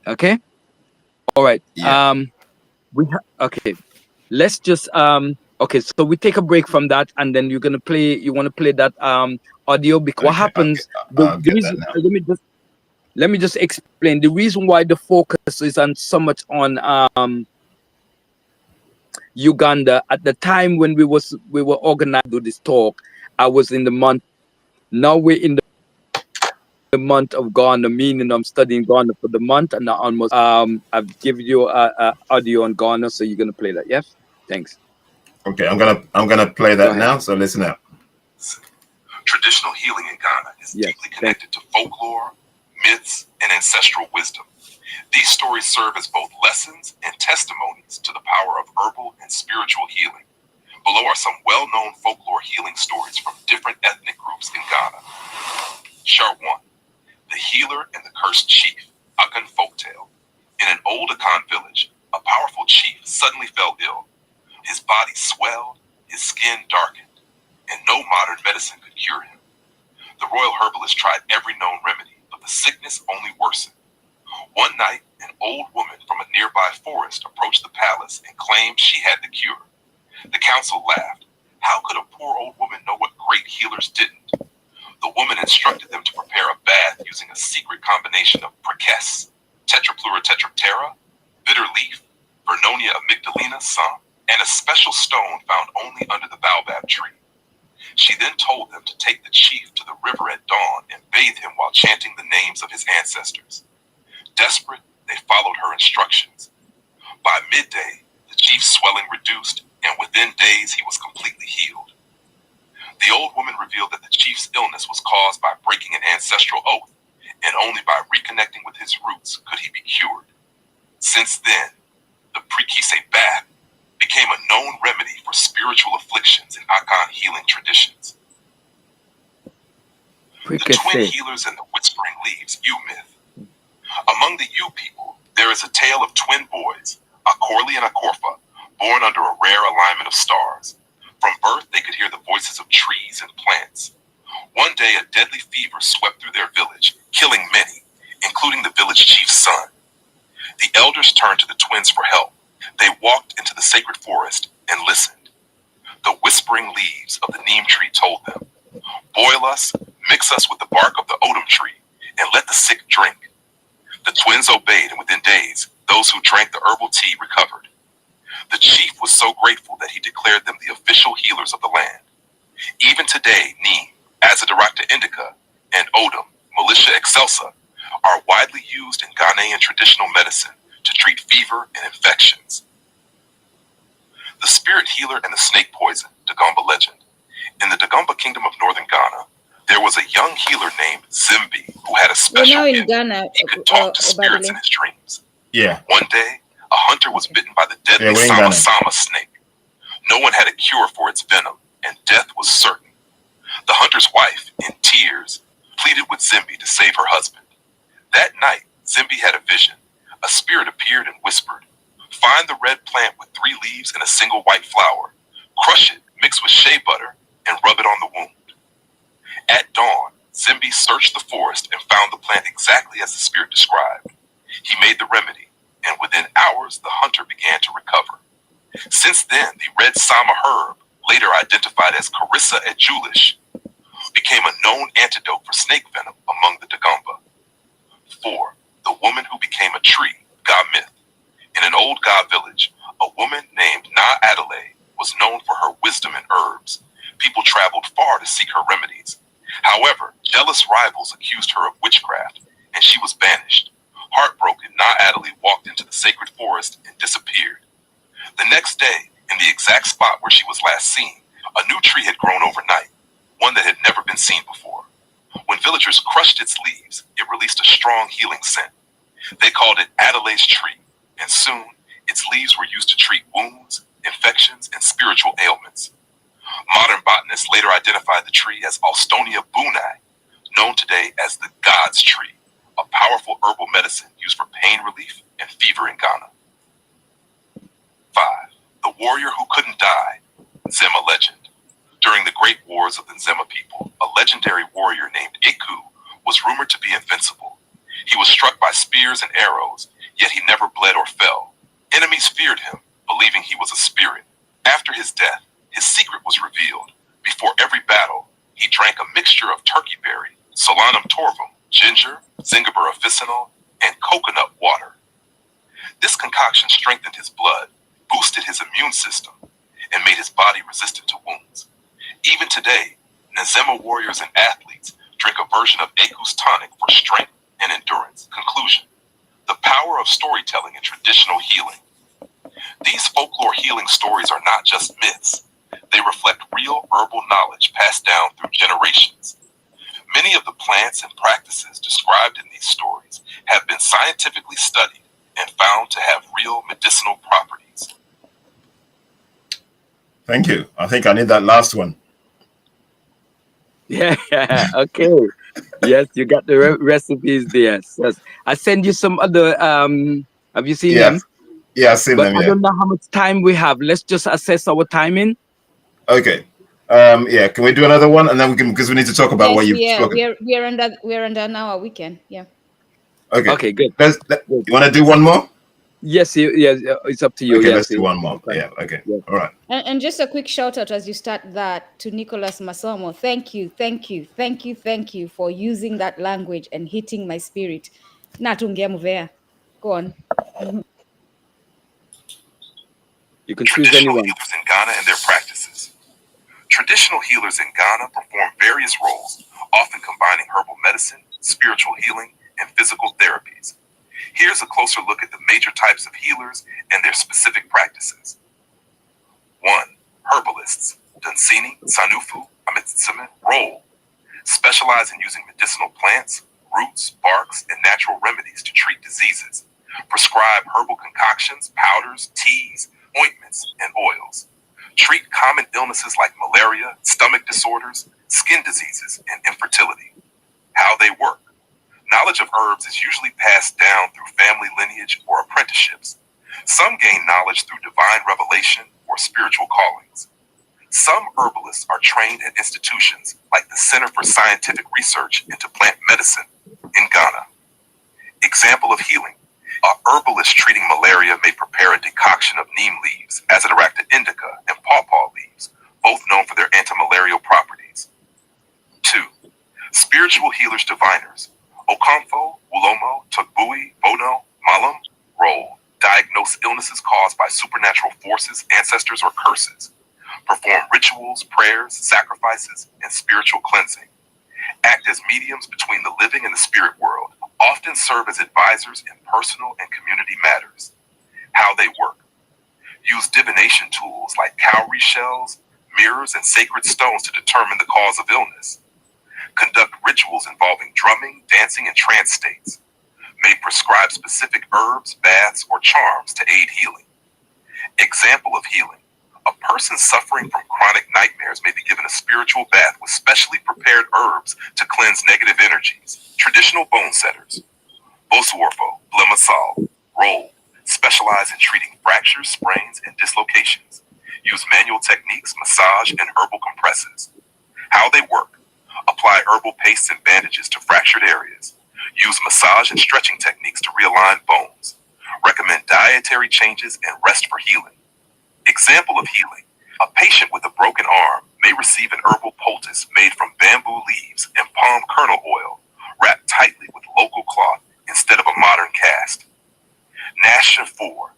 Okay, all right. Okay, let's just okay, so we take a break from that, and then you want to play that audio, because what happens, the reason, let me just explain the reason why the focus is on so much on Uganda. At the time when we were organized to do this talk, I was in the month. Now we're in the month of Ghana, meaning I'm studying Ghana for the month, and I almost I've given you a audio on Ghana, so you're gonna play that. Yes, thanks. Okay, I'm gonna play that now. So listen up. Traditional healing in Ghana is deeply connected to folklore, myths, and ancestral wisdom. These stories serve as both lessons and testimonies to the power of herbal and spiritual healing. Below are some well-known folklore healing stories from different ethnic groups in Ghana. Shart 1. The Healer and the Cursed Chief, Akan Folktale. In an old Akan village, a powerful chief suddenly fell ill. His body swelled, his skin darkened, and no modern medicine could cure him. The royal herbalist tried every known remedy, but the sickness only worsened. One night, an old woman from a nearby forest approached the palace and claimed she had the cure. The council laughed. How could a poor old woman know what great healers didn't? The woman instructed them to prepare a bath using a secret combination of prekes, tetraplurotetraptera, bitter leaf, Vernonia amygdalina some, and a special stone found only under the baobab tree. She then told them to take the chief to the river at dawn and bathe him while chanting the names of his ancestors. Desperate, they followed her instructions. By midday, the chief's swelling reduced, and within days he was completely healed. The old woman revealed that the chief's illness was caused by breaking an ancestral oath, and only by reconnecting with his roots could he be cured. Since then, the prekise bath became a known remedy for spiritual afflictions in Akan healing traditions. The twin healers and the whispering leaves, Yu myth. Among the Yu people, there is a tale of twin boys, Akorli and Akorfa, born under a rare alignment of stars. From birth, they could hear the voices of trees and plants. One day, a deadly fever swept through their village, killing many, including the village chief's son. The elders turned to the twins for help. They walked into the sacred forest and listened. The whispering leaves of the neem tree told them, "Boil us, mix us with the bark of the odum tree, and let the sick drink." The twins obeyed, and within days, those who drank the herbal tea recovered. The chief was so grateful that he declared them the official healers of the land. Even today, neem, Azadirachta indica, and odum, Militia excelsa, are widely used in Ghanaian traditional medicine to treat fever and infections. The spirit healer and the snake poison, Dagomba legend. In the Dagomba kingdom of northern Ghana, there was a young healer named Zimbi who had a special We're now in gift. Ghana. He could talk to spirits in his dreams. Yeah. One day, a hunter was bitten by the deadly we're in Sama Ghana. Sama snake. No one had a cure for its venom, and death was certain. The hunter's wife, in tears, pleaded with Zimbi to save her husband. That night, Zimbi had a vision. A spirit appeared and whispered, "Find the red plant with 3 leaves and a single white flower. Crush it, mix with shea butter, and rub it on the wound." At dawn, Zimbi searched the forest and found the plant exactly as the spirit described. He made the remedy, and within hours, the hunter began to recover. Since then, the red Sama herb, later identified as Carissa edulish, became a known antidote for snake venom among the Dagomba. 4. The woman who became a tree, Ga myth. In an old Ga village, a woman named Na Adelaide was known for her wisdom in herbs. People traveled far to seek her remedies. However, jealous rivals accused her of witchcraft, and she was banished. Heartbroken, Na Adelaide walked into the sacred forest and disappeared. The next day, in the exact spot where she was last seen, a new tree had grown overnight, one that had never been seen before. When villagers crushed its leaves, it released a strong healing scent. They called it Adelaide's tree, and soon its leaves were used to treat wounds, infections, and spiritual ailments. Modern botanists later identified the tree as Alstonia bunai, known today as the God's tree, a powerful herbal medicine used for pain relief and fever in Ghana. 5. The warrior who couldn't die, Nzema legend. During the great wars of the Nzema people, a legendary warrior named Iku was rumored to be invincible. He was struck by spears and arrows, yet he never bled or fell. Enemies feared him, believing he was a spirit. After his death, his secret was revealed. Before every battle, he drank a mixture of turkey berry, Solanum torvum, ginger, Zingiber officinal, and coconut water. This concoction strengthened his blood, boosted his immune system, and made his body resistant to wounds. Even today, Nzema warriors and athletes drink a version of Eku's tonic for strength and endurance. Conclusion: the power of storytelling in traditional healing. These folklore healing stories are not just myths. They reflect real herbal knowledge passed down through generations. Many of the plants and practices described in these stories have been scientifically studied and found to have real medicinal properties. Thank you. I think I need that last one. Yeah, okay. Yes, you got the recipes there. Yes. I send you some other, have you seen them? Yeah, I've seen But them, I yeah. don't know how much time we have. Let's just assess our timing. Okay. Yeah, can we do another one? And then we can, because we need to talk about what you've spoken. We're under an hour weekend. Yeah. Okay, good. You want to do one more? Yes, it's up to you. Okay, yes, let's do one more. Okay. Yeah, okay. Yes. All right. And just a quick shout out as you start that to Nicholas Masomo. Thank you for using that language and hitting my spirit. Go on. You can choose anyone. Healers in Ghana and their practices. Traditional healers in Ghana perform various roles, often combining herbal medicine, spiritual healing, and physical therapies. Here's a closer look at the major types of healers and their specific practices. 1. Herbalists. Dunsini, Sanufu, Amitsime, Role. Specialize in using medicinal plants, roots, barks, and natural remedies to treat diseases. Prescribe herbal concoctions, powders, teas, ointments, and oils. Treat common illnesses like malaria, stomach disorders, skin diseases, and infertility. How they work. Knowledge of herbs is usually passed down through family lineage or apprenticeships. Some gain knowledge through divine revelation or spiritual callings. Some herbalists are trained at institutions like the Center for Scientific Research into Plant Medicine in Ghana. Example of healing. A herbalist treating malaria may prepare a decoction of neem leaves, Azadirachta indica, and pawpaw leaves, both known for their antimalarial properties. 2. Spiritual healers diviners. Okomfo, Ulomo, Tugbui, Bono, Malam, Role. Diagnose illnesses caused by supernatural forces, ancestors, or curses. Perform rituals, prayers, sacrifices, and spiritual cleansing. Act as mediums between the living and the spirit world. Often serve as advisors in personal and community matters. How they work. Use divination tools like cowrie shells, mirrors, and sacred stones to determine the cause of illness. Conduct rituals involving drumming, dancing, and trance states. May prescribe specific herbs, baths, or charms to aid healing. Example of healing. A person suffering from chronic nightmares may be given a spiritual bath with specially prepared herbs to cleanse negative energies. Traditional bone setters. Bosuorfo, Blemasal, Role. Specialize in treating fractures, sprains, and dislocations. Use manual techniques, massage, and herbal compresses. How they work. Apply herbal pastes and bandages to fractured areas. Use massage and stretching techniques to realign bones. Recommend dietary changes and rest for healing. Example of healing. A patient with a broken arm may receive an herbal poultice made from bamboo leaves and palm kernel oil, wrapped tightly with local cloth instead of a modern cast. Nasha 4.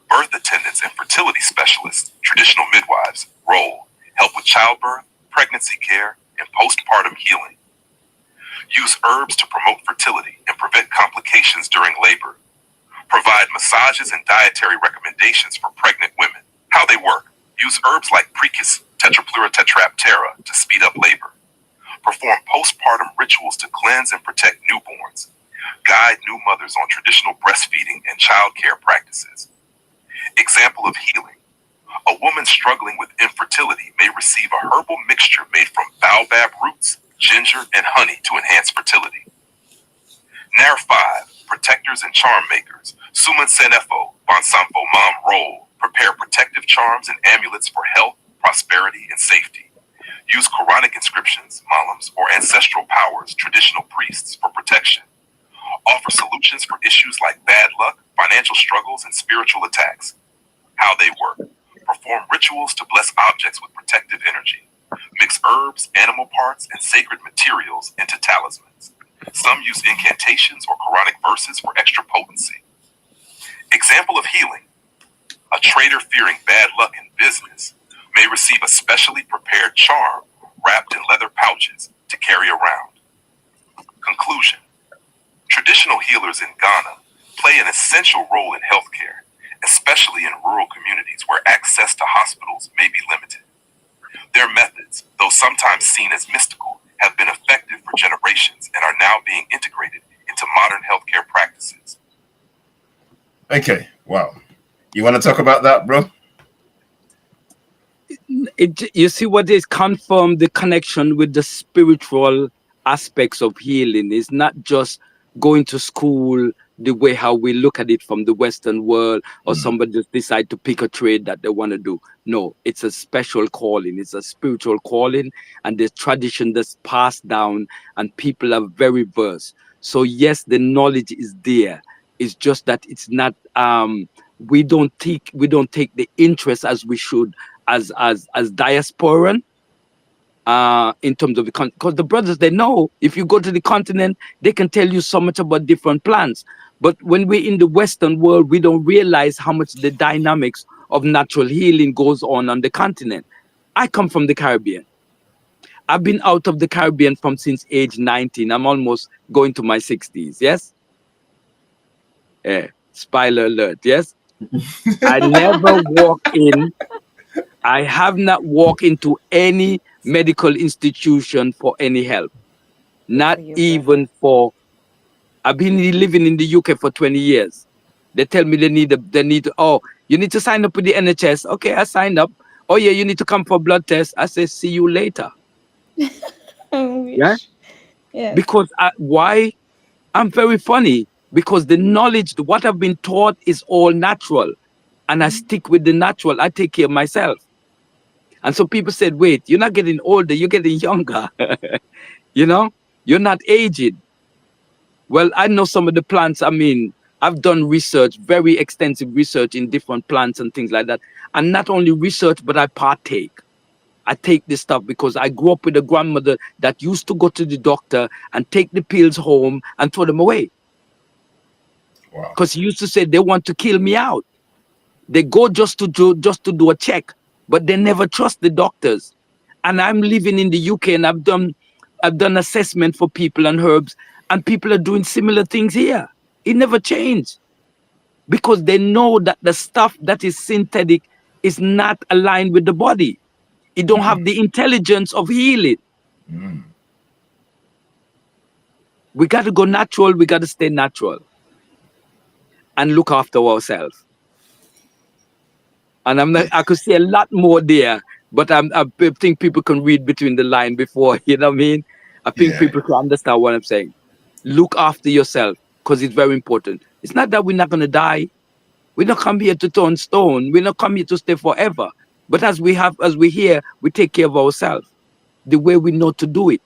Birth attendants and fertility specialists, traditional midwives, Role. Help with childbirth, pregnancy care, and postpartum healing. Use herbs to promote fertility and prevent complications during labor. Provide massages and dietary recommendations for pregnant women. How they work. Use herbs like Precus, Tetraptera to speed up labor. Perform postpartum rituals to cleanse and protect newborns. Guide new mothers on traditional breastfeeding and child care practices. Example of healing. A woman struggling with infertility may receive a herbal mixture made from baobab roots, ginger, and honey to enhance fertility. Nair 5. Protectors and charm makers. Suman Senefo, Bonsamfo Mam Role. Prepare protective charms and amulets for health, prosperity, and safety. Use Quranic inscriptions, malams, or ancestral powers, traditional priests, for protection. Offer solutions for issues like bad luck, financial struggles, and spiritual attacks. How they work. Perform rituals to bless objects with protective energy. Mix herbs, animal parts, and sacred materials into talismans. Some use incantations or Quranic verses for extra potency. Example of healing. A trader fearing bad luck in business may receive a specially prepared charm wrapped in leather pouches to carry around. Conclusion. Traditional healers in Ghana play an essential role in healthcare, especially especially in rural communities where access to hospitals may be limited. Their methods, though sometimes seen as mystical, have been effective for generations and are now being integrated into modern healthcare practices. Okay, wow. You want to talk about that, bro? You see what is confirmed the connection with the spiritual aspects of healing is not just going to school the way how we look at it from the Western world, or somebody just decide to pick a trade that they want to do. No, it's a special calling. It's a spiritual calling, and there's tradition that's passed down, and people are very versed. So yes, the knowledge is there. It's just that it's not. We don't take the interest as we should as diasporan, in terms of the because the brothers, they know if you go to the continent, they can tell you so much about different plants. But when we're in the Western world, we don't realize how much the dynamics of natural healing goes on the continent. I come from the Caribbean. I've been out of the Caribbean from since age 19. I'm almost going to my 60s. Yes. Spoiler alert. Yes. I never walk in. I have not walked into any medical institution for any help. Not even for. I've been living in the UK for 20 years. They tell me oh, you need to sign up with the NHS. Okay, I signed up. Oh yeah, you need to come for a blood test. I say, see you later. Yeah. Yes. Because why? I'm very funny because the knowledge, what I've been taught is all natural. And I stick with the natural. I take care of myself. And so people said, wait, you're not getting older, you're getting younger. You know, you're not aged. Well, I know some of the plants. I mean, I've done research, very extensive research in different plants and things like that. And not only research, but I partake. I take this stuff because I grew up with a grandmother that used to go to the doctor and take the pills home and throw them away. Wow. Because he used to say they want to kill me out. They go just to do a check, but they never trust the doctors. And I'm living in the UK, and I've done assessment for people and herbs, and people are doing similar things here. It never changed because they know that the stuff that is synthetic is not aligned with the body. It don't have the intelligence of healing. We got to go natural. We got to stay natural and look after ourselves. And I could say a lot more there, but I think people can read between the line before, you know what I mean? I think people can understand what I'm saying. Look after yourself because it's very important. It's not that we're not going to die. We don't come here to turn stone. We don't come here to stay forever. But as we're here, we take care of ourselves the way we know to do it.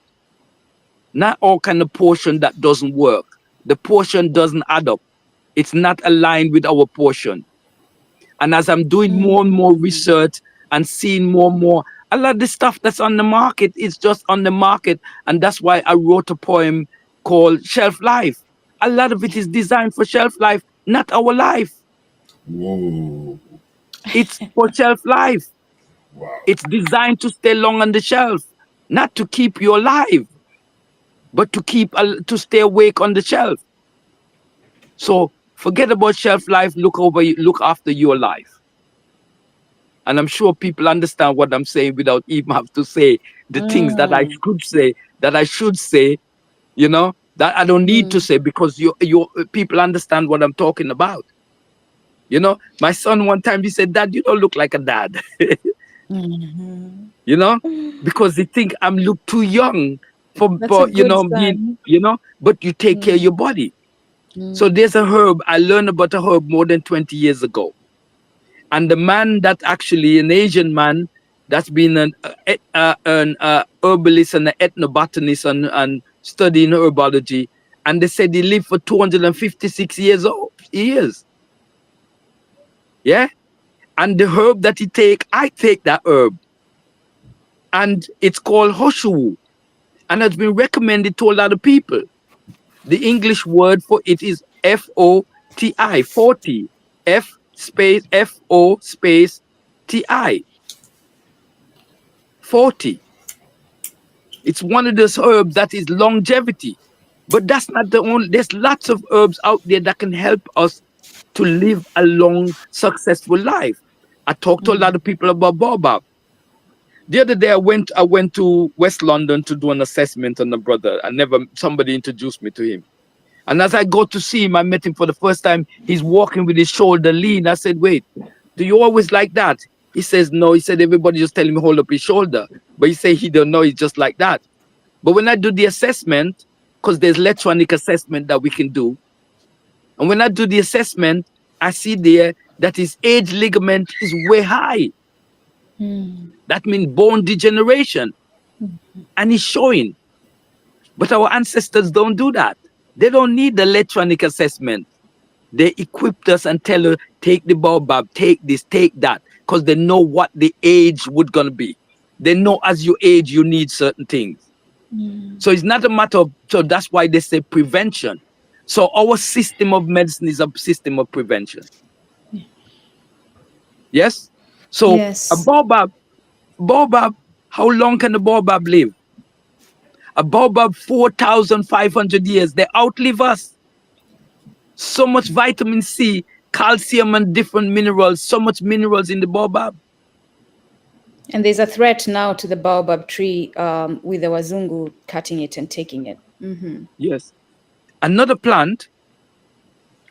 Not all kind of portion that doesn't work. The portion doesn't add up. It's not aligned with our portion. And as I'm doing more and more research and seeing more and more, a lot of the stuff that's on the market is just on the market. And that's why I wrote a poem called Shelf Life. A lot of it is designed for shelf life, not our life. Whoa. It's for shelf life. Wow. It's designed to stay long on the shelf, not to keep you alive, but to stay awake on the shelf. So forget about shelf life. Look after your life. And I'm sure people understand what I'm saying without even have to say the things that I should say, you know, that I don't need to say because your people understand what I'm talking about. You know, my son one time, he said, Dad, you don't look like a dad. You know, because they think I'm look too young for you know, being, you know, but you take care of your body. So there's a herb. I learned about a herb more than 20 years ago. And the man that actually, an Asian man that's been an herbalist and an ethnobotanist and studying herbology. And they said he lived for 256 years. Yeah. And the herb that he take, I take that herb. And it's called Hoshu. And it's been recommended to a lot of people. The English word for it is FOTI, 40. FO space TI. 40. It's one of those herbs that is longevity. But that's not the only. There's lots of herbs out there that can help us to live a long, successful life. I talked to a lot of people about baobab. The other day, I went to West London to do an assessment on a brother. Somebody introduced me to him. And as I go to see him, I met him for the first time. He's walking with his shoulder lean. I said, wait, do you always like that? He says, no. He said, everybody just telling me hold up his shoulder. But he said he don't know, he's just like that. But when I do the assessment, because there's electronic assessment that we can do, and when I do the assessment, I see there that his age ligament is way high. That means bone degeneration. And he's showing. But our ancestors don't do that. They don't need the electronic assessment. They equipped us and tell us, take the baobab, take this, take that, because they know what the age would gonna be. They know as you age, you need certain things. So it's not a matter of, so that's why they say prevention. So our system of medicine is a system of prevention. Yes? So Yes. a baobab, how long can the baobab live? A baobab, 4,500 years, they outlive us. So much vitamin C, calcium, and different minerals, so much minerals in the baobab. And there's a threat now to the baobab tree with the Wazungu cutting it and taking it. Yes. Another plant,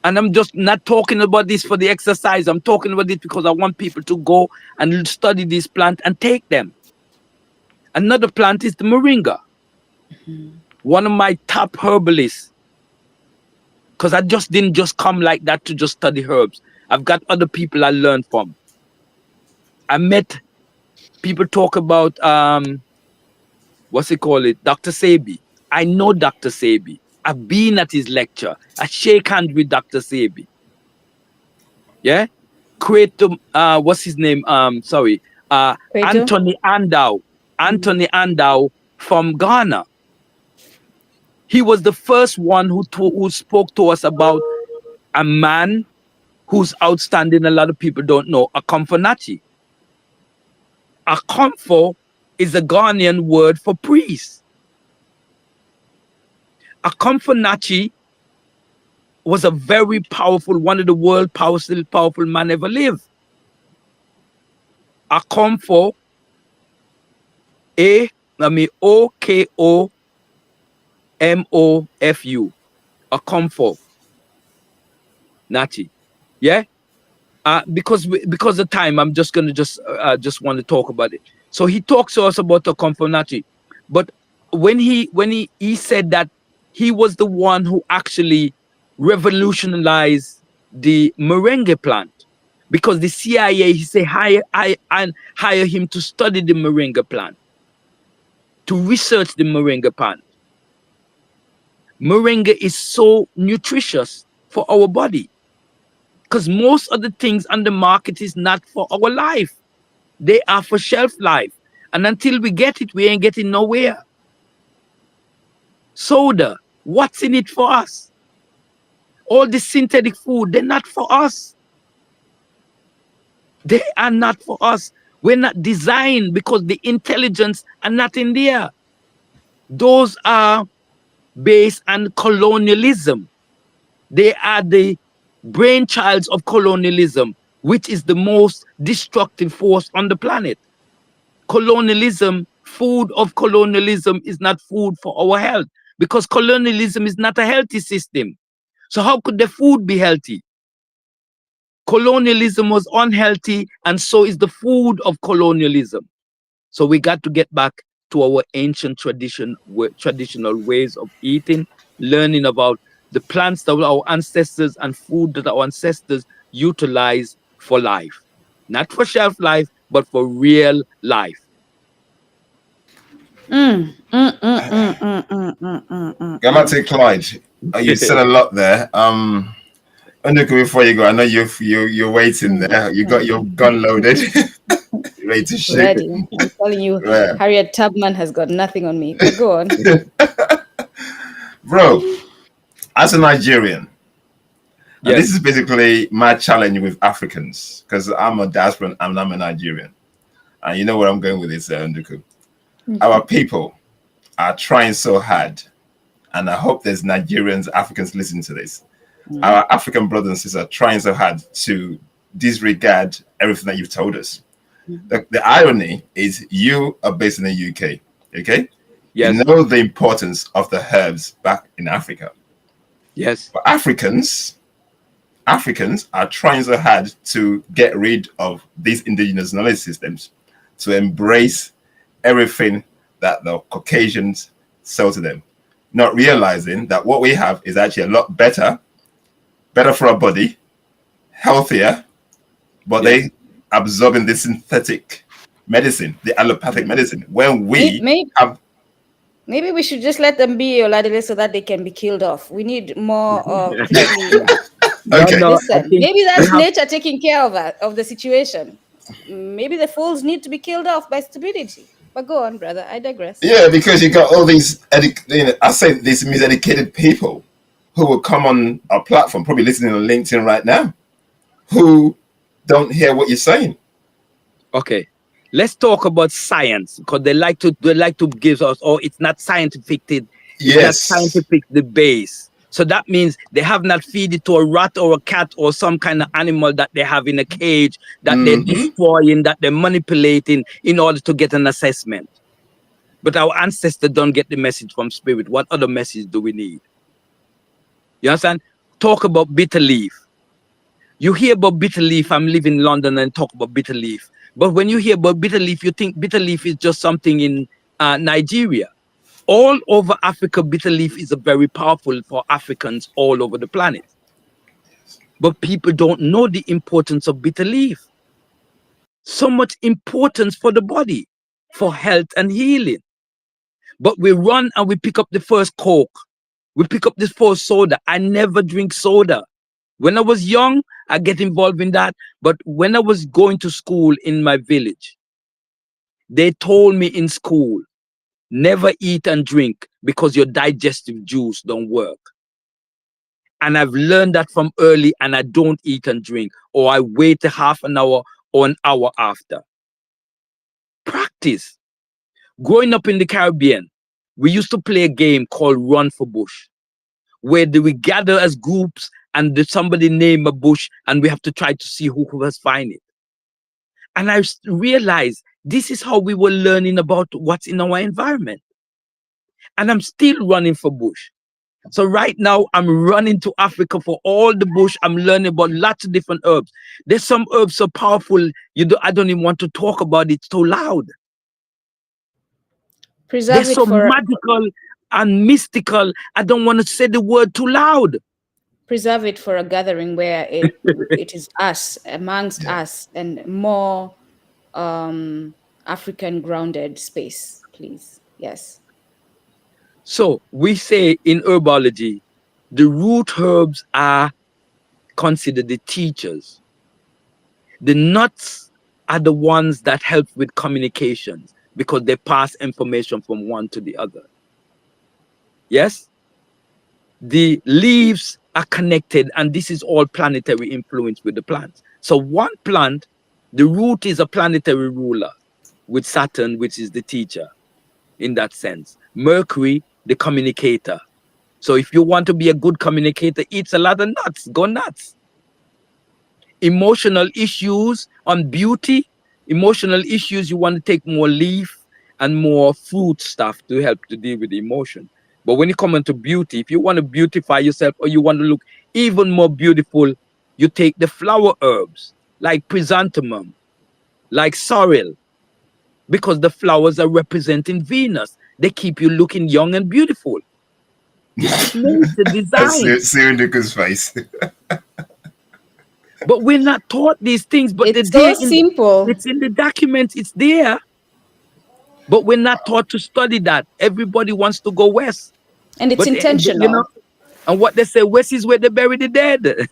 and I'm just not talking about this for the exercise, I'm talking about it because I want people to go and study this plant and take them. Another plant is the moringa. One of my top herbalists, because I just didn't just come like that to just study herbs. I've got other people I learned from. I met people talk about Dr. Sebi. I know Dr. Sebi. I've been at his lecture. I shake hands with Dr. Sebi. Yeah? What's his name? Anthony Andau. Anthony Andau from Ghana. He was the first one who spoke to us about a man who's outstanding. A lot of people don't know, Akomfo. Akomfo is a Ghanaian word for priest. Akomfo was a very powerful, one of the world's powerful man ever lived. Akomfo, Okomofu, Akomfo Nachi. Yeah. Because of time, I'm just gonna just want to talk about it. So he talks to us about the Akomfo, but when he said that he was the one who actually revolutionized the merengue plant, because the CIA, he said hire him to study the merengue plant, to research the merengue plant. Merengue is so nutritious for our body, because most of the things on the market is not for our life. They are for shelf life. And until we get it, we ain't getting nowhere. Soda, what's in it for us? All the synthetic food, they're not for us. They are not for us. We're not designed, because the intelligence are not in there. Those are based on colonialism. They are the brainchilds of colonialism, which is the most destructive force on the planet. Colonialism, food of colonialism is not food for our health, because colonialism is not a healthy system. So how could the food be healthy? Colonialism was unhealthy, and so is the food of colonialism. So we got to get back to our ancient traditional ways of eating, learning about the plants that our ancestors and food that our ancestors utilize for life. Not for shelf life, but for real life. Galactic Clyde, you said a lot there. Unduku, before you go, I know you're waiting there. You got your gun loaded, ready to shoot. Ready. I'm telling you, Yeah. Harriet Tubman has got nothing on me. But go on. Bro, as a Nigerian, and Yes. this is basically my challenge with Africans, because I'm a diaspora and I'm a Nigerian. And you know where I'm going with this, Unduku. Our people are trying so hard, and I hope there's Nigerians, Africans listening to this. Our African brothers and sisters are trying so hard to disregard everything that you've told us. The irony is you are based in the UK, okay? Yes. You know the importance of the herbs back in Africa. Yes. But Africans are trying so hard to get rid of these indigenous knowledge systems, to embrace everything that the Caucasians sell to them, not realizing that what we have is actually a lot better for our body, healthier, but they absorbing the synthetic medicine, the allopathic medicine. When we maybe we should just let them be Oladile so that they can be killed off. We need more prickly. Okay. Listen, maybe that's nature taking care of the situation. Maybe the fools need to be killed off by stupidity. But go on, brother. I digress. Yeah, because you got all these, I say these miseducated people who will come on our platform, probably listening on LinkedIn right now, who don't hear what you're saying. Okay, let's talk about science, because they like to give us, it's not scientific. It's not scientific, the base. So that means they have not feed it to a rat or a cat or some kind of animal that they have in a cage that they're destroying, that they're manipulating in order to get an assessment. But our ancestors don't get the message from spirit. What other message do we need? You understand? Talk about bitter leaf. You hear about bitter leaf. I'm living in London and talk about bitter leaf. But when you hear about bitter leaf, you think bitter leaf is just something in Nigeria. All over Africa, bitter leaf is very powerful for Africans all over the planet. But people don't know the importance of bitter leaf. So much importance for the body, for health and healing. But we run and we pick up the first Coke. We pick up the first soda. I never drink soda. When I was young, I get involved in that. But when I was going to school in my village, they told me in school, never eat and drink because your digestive juice don't work. And I've learned that from early, and I don't eat and drink, or I wait a half an hour or an hour after. Practice. Growing up in the Caribbean, we used to play a game called Run for Bush, where we gather as groups and somebody name a bush and we have to try to see who has find it. And I realized this is how we were learning about what's in our environment. And I'm still running for bush. So right now I'm running to Africa for all the bush. I'm learning about lots of different herbs. There's some herbs so powerful, I don't even want to talk about it. It's too loud. They're so magical and mystical. I don't want to say the word too loud. Preserve it for a gathering where it is us, amongst us, and more African grounded space, please. Yes. So we say in herbology, the root herbs are considered the teachers. The nuts are the ones that help with communications because they pass information from one to the other. Yes? The leaves are connected, and this is all planetary influence with the plants. So one plant, the root is a planetary ruler with Saturn, which is the teacher in that sense. Mercury, the communicator. So if you want to be a good communicator, eat a lot of nuts, go nuts. Emotional issues on beauty, emotional issues, you want to take more leaf and more fruit stuff to help to deal with the emotion. But when you come into beauty, if you want to beautify yourself or you want to look even more beautiful, you take the flower herbs like chrysanthemum, like sorrel, because the flowers are representing Venus. They keep you looking young and beautiful. This is nature design. Serendipitous face. But we're not taught these things. But it's so simple. It's in the documents. It's there. But we're not taught to study that. Everybody wants to go west. And it's intentional. And what they say, west is where they bury the dead.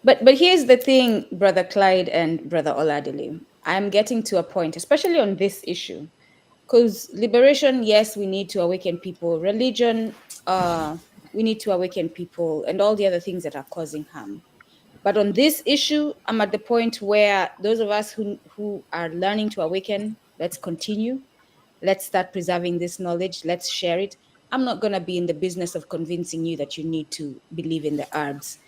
But here's the thing, Brother Clyde and Brother Oladile. I'm getting to a point, especially on this issue, because liberation, yes, we need to awaken people. Religion, we need to awaken people, and all the other things that are causing harm. But on this issue, I'm at the point where those of us who are learning to awaken, let's continue. Let's start preserving this knowledge. Let's share it. I'm not going to be in the business of convincing you that you need to believe in the herbs.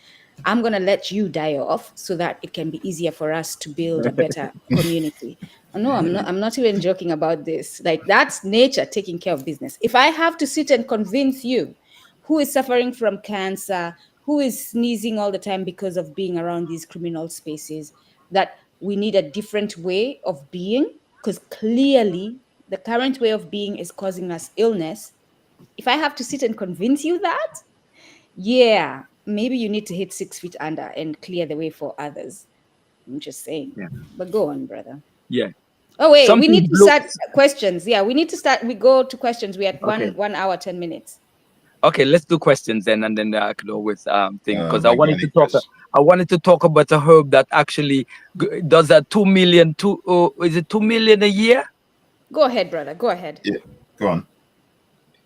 I'm going to let you die off so that it can be easier for us to build a better community. No, I'm not even joking about this. Like, that's nature taking care of business. If I have to sit and convince you who is suffering from cancer, who is sneezing all the time because of being around these criminal spaces, that we need a different way of being, because clearly the current way of being is causing us illness. If I have to sit and convince you that, yeah, maybe you need to hit 6 feet under and clear the way for others. I'm just saying. Yeah. But go on, brother. Yeah. Oh, wait, we Something need to start questions. Yeah, we need to start. We go to questions. We're at Okay. 1 hour, 10 minutes. Okay, let's do questions then, and then I could always think, because I Have got wanted any to talk. questions? I wanted to talk about a herb that actually does a 2 million. Is it 2 million a year? Go ahead, brother. Go ahead. Yeah, go on.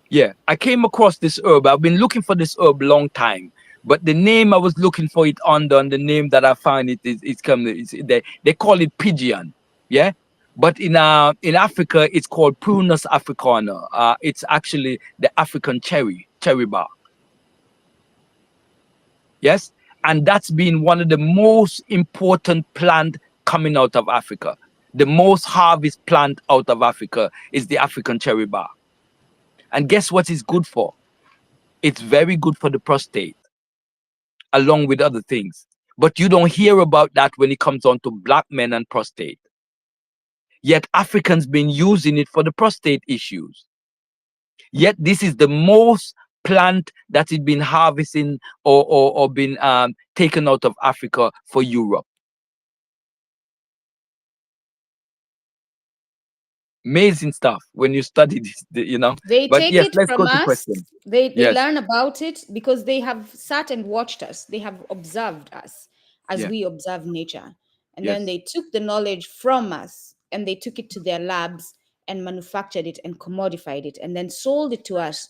Yeah, I came across this herb. I've been looking for this herb long time, but the name I was looking for it under, and the name that I found it is coming. They call it pigeon. Yeah, but in Africa it's called Prunus africana. It's actually the African cherry bark. Yes, and that's been one of the most important plant coming out of Africa. The most harvest plant out of Africa is the African cherry bark. And guess what it's good for? It's very good for the prostate, along with other things. But you don't hear about that when it comes on to black men and prostate. Yet Africans been using it for the prostate issues. Yet this is the most plant that has been harvesting or been taken out of Africa for Europe. Amazing stuff when you study this, They But take yes, it let's from go to us. question. They Yes. learn about it because they have sat and watched us. They have observed us as Yeah. we observe nature. And Yes. then they took the knowledge from us and they took it to their labs and manufactured it and commodified it and then sold it to us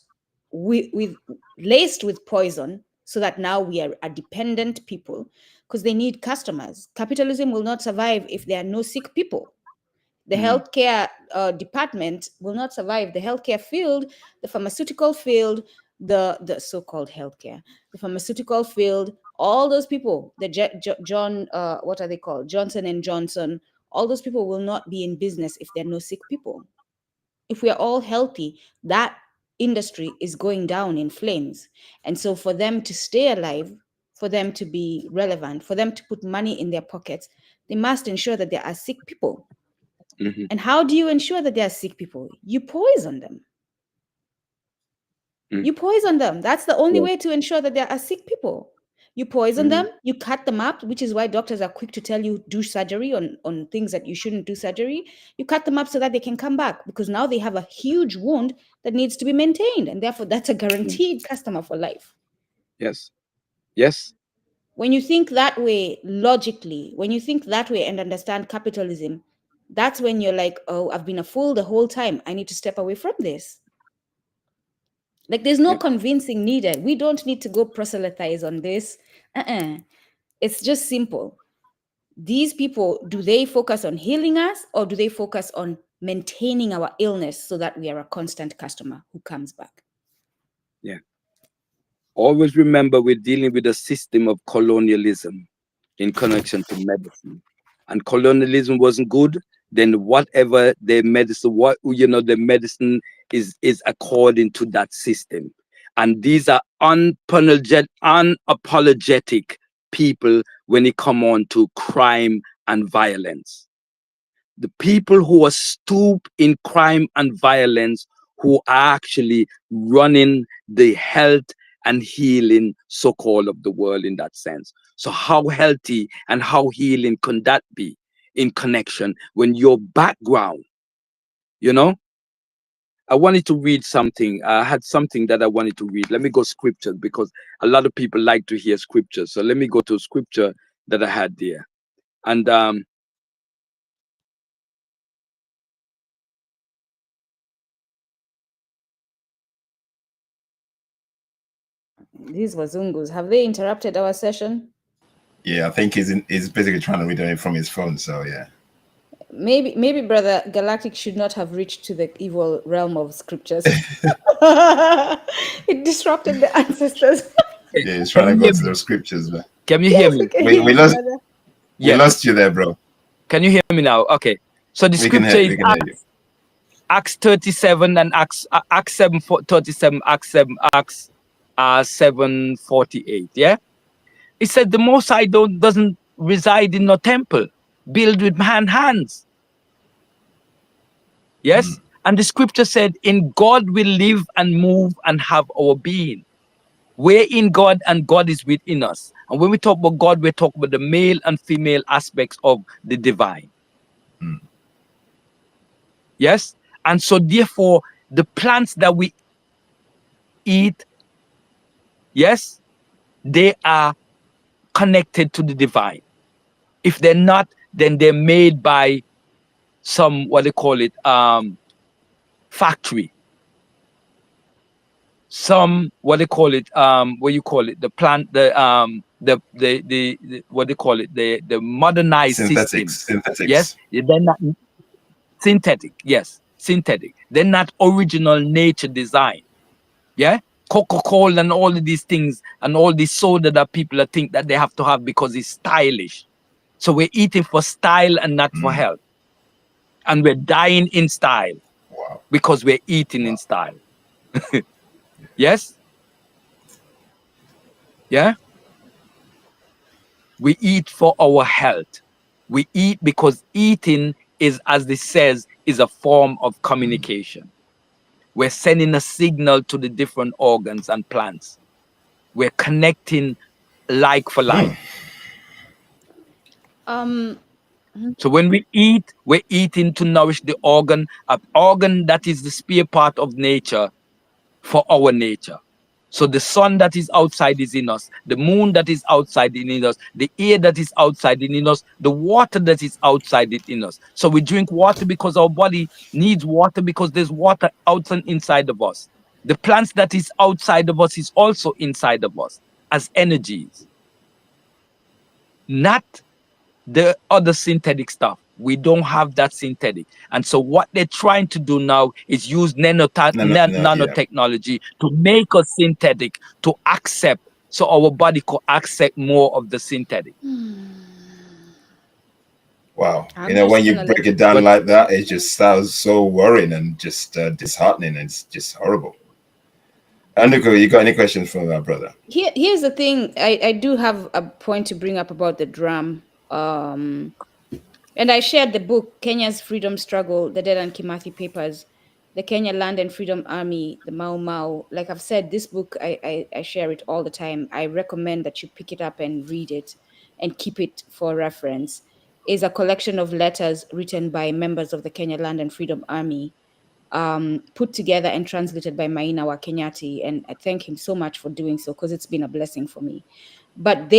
with laced with poison, so that now we are a dependent people because they need customers. Capitalism will not survive if there are no sick people. The healthcare department will not survive. The healthcare field, the pharmaceutical field, the so-called healthcare, the pharmaceutical field, all those people, the John, what are they called? Johnson and Johnson, all those people will not be in business if there are no sick people. If we are all healthy, that industry is going down in flames. And so for them to stay alive, for them to be relevant, for them to put money in their pockets, they must ensure that there are sick people. Mm-hmm. And how do you ensure that they are sick people? You poison them. You poison them. That's the only way to ensure that there are sick people. You poison them, you cut them up, which is why doctors are quick to tell you do surgery on things that you shouldn't do surgery. You cut them up so that they can come back, because now they have a huge wound that needs to be maintained. And therefore, that's a guaranteed customer for life. Yes. Yes. When you think that way logically, when you think that way and understand capitalism, that's when you're like, oh, I've been a fool the whole time. I need to step away from this. Like, there's no convincing needed. We don't need to go proselytize on this. It's just simple. These people, do they focus on healing us, or do they focus on maintaining our illness so that we are a constant customer who comes back? Yeah. Always remember, we're dealing with a system of colonialism in connection to medicine. And colonialism wasn't good, then whatever the medicine, the medicine is according to that system. And these are unapologetic people when it come on to crime and violence. The people who are stooped in crime and violence, who are actually running the health and healing so-called of the world in that sense. So how healthy and how healing can that be in connection when your background, I wanted to read something. I had something that I wanted to read. Let me go scriptures, because a lot of people like to hear scriptures. So let me go to scripture that I had there. And These wazungus, have they interrupted our session? Yeah, I think he's basically trying to read it from his phone. So yeah. maybe Brother Galactic should not have reached to the evil realm of scriptures. It disrupted the ancestors. Yeah, he's trying to go to the scriptures, man. Can you hear Yes, me? we can hear We you, lost brother. we lost you there, bro. Can you hear me now? Okay. So the scripture is We can hear you. Acts 37 and Acts 7:37, Acts 7:48. Yeah, it said the Most High doesn't reside in no temple built with hands. Yes, and the scripture said, "In God we live and move and have our being." We're in God and God is within us. And when we talk about God, we're talking about the male and female aspects of the divine. Yes, and so therefore the plants that we eat, yes, they are connected to the divine. If they're not, then they're made by some, what they call it, factory. Some, what they call it, what you call it, the plant, the what they call it, the modernized systems. Synthetics. Yes, they're not synthetic. Yes, synthetic. They're not original nature design. Yeah, Coca-Cola and all of these things and all this soda that people think that they have to have because it's stylish. So we're eating for style and not for health. And we're dying in style. Wow. Because we're eating in style. Yes? Yeah? We eat for our health. We eat because eating is, as this says, is a form of communication. We're sending a signal to the different organs and plants. We're connecting like for like. So when we eat, we're eating to nourish the organ, an organ that is the spare part of nature for our nature. So the sun that is outside is in us, the moon that is outside is in us, the air that is outside is in us, the water that is outside is in us. So we drink water because our body needs water because there's water outside inside of us. The plants that is outside of us is also inside of us as energies. Not the other synthetic stuff. We don't have that synthetic. And so what they're trying to do now is use nanotechnology to make us synthetic, to accept, so our body could accept more of the synthetic. Wow. When you break it down like that, it just sounds so worrying and just disheartening, and it's just horrible. Anuko, you got any questions from that, brother? Here's the thing. I do have a point to bring up about the drum. And I shared the book, Kenya's Freedom Struggle, the Dedan Kimathi Papers, the Kenya Land and Freedom Army, the Mau Mau. Like I've said, this book, I share it all the time. I recommend that you pick it up and read it and keep it for reference. It's a collection of letters written by members of the Kenya Land and Freedom Army, put together and translated by Maina wa Kenyati. And I thank him so much for doing so, because it's been a blessing for me. But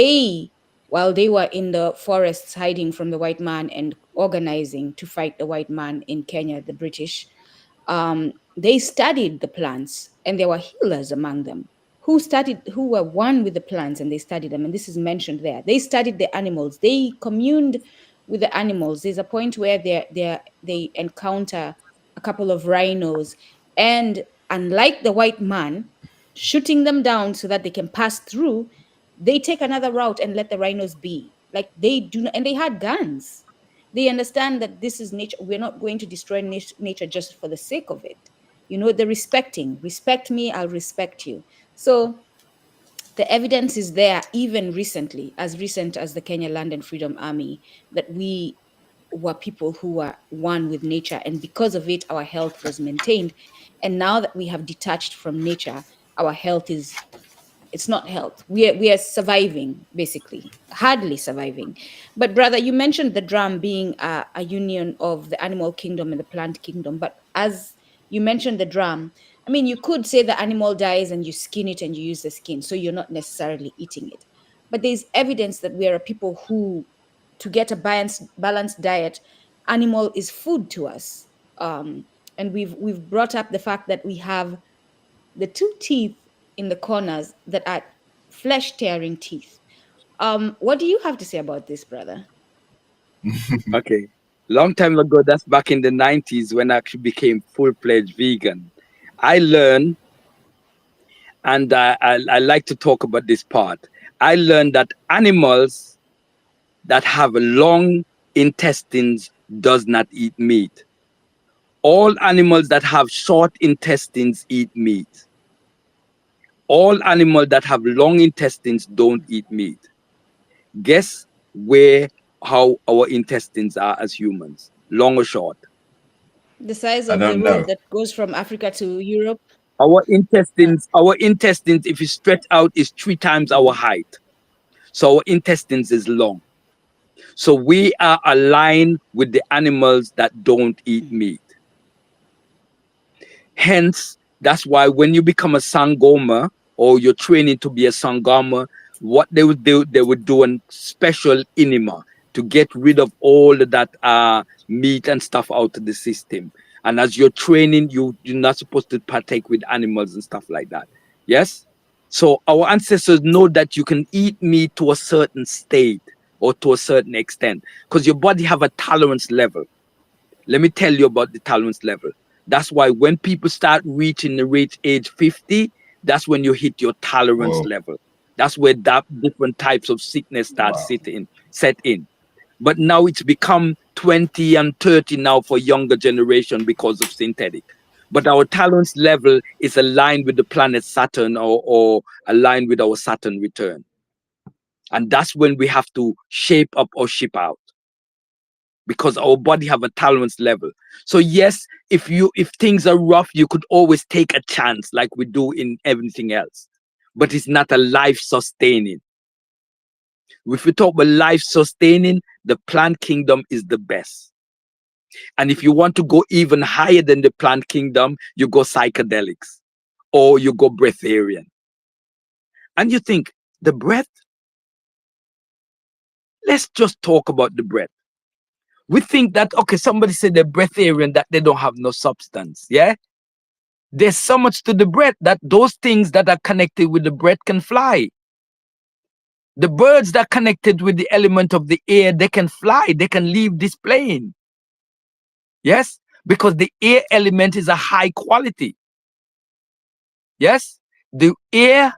while they were in the forests hiding from the white man and organizing to fight the white man in Kenya, the British, they studied the plants, and there were healers among them who were one with the plants, and they studied them. And this is mentioned there. They studied the animals. They communed with the animals. There's a point where they encounter a couple of rhinos, and unlike the white man shooting them down so that they can pass through, they take another route and let the rhinos be. Like, they do not, and they had guns. They understand that this is nature. We're not going to destroy nature just for the sake of it. The respect me, I'll respect you. So the evidence is there, even recently, as recent as the Kenya Land and Freedom Army, that we were people who were one with nature, and because of it, our health was maintained. And now that we have detached from nature, our health it's not health. We are surviving, basically, hardly surviving. But brother, you mentioned the drum being a union of the animal kingdom and the plant kingdom. But as you mentioned the drum, I mean, you could say the animal dies and you skin it and you use the skin, so you're not necessarily eating it. But there's evidence that we are people who, to get a balanced diet, animal is food to us. And we've brought up the fact that we have the two teeth in the corners that are flesh tearing teeth. What do you have to say about this, brother? Okay, Long time ago, that's back in the 90s when I actually became full-fledged vegan. I learned, and I like to talk about this part. I learned that animals that have long intestines does not eat meat. All animals that have short intestines eat meat. All animals that have long intestines don't eat meat. Guess how our intestines are as humans? Long or short? The size I of the don't road know. that goes from Africa to Europe. Our intestines, if you stretch out, is 3 times our height. So our intestines is long. So we are aligned with the animals that don't eat meat. Hence, that's why when you become a Sangoma or you're training to be a Sangama, what they would do, they would do a special enema to get rid of all of that meat and stuff out of the system. And as you're training, you're not supposed to partake with animals and stuff like that. Yes? So our ancestors know that you can eat meat to a certain state or to a certain extent because your body have a tolerance level. Let me tell you about the tolerance level. That's why when people start reaching the age 50, that's when you hit your tolerance Whoa. level. That's where that different types of sickness start Wow. set in. But now it's become 20 and 30 now for younger generation because of synthetic. But our tolerance level is aligned with the planet Saturn or aligned with our Saturn return. And that's when we have to shape up or ship out, because our body have a tolerance level. So yes, if things are rough, you could always take a chance like we do in everything else, but it's not a life sustaining. If we talk about life sustaining, the plant kingdom is the best. And if you want to go even higher than the plant kingdom, you go psychedelics or you go breatharian. And you think the breath, let's just talk about the breath. We think that, okay, somebody said they're breatharian, that they don't have no substance. Yeah. There's so much to the breath that those things that are connected with the breath can fly. The birds that are connected with the element of the air, they can fly, they can leave this plane. Yes, because the air element is a high quality. Yes, the air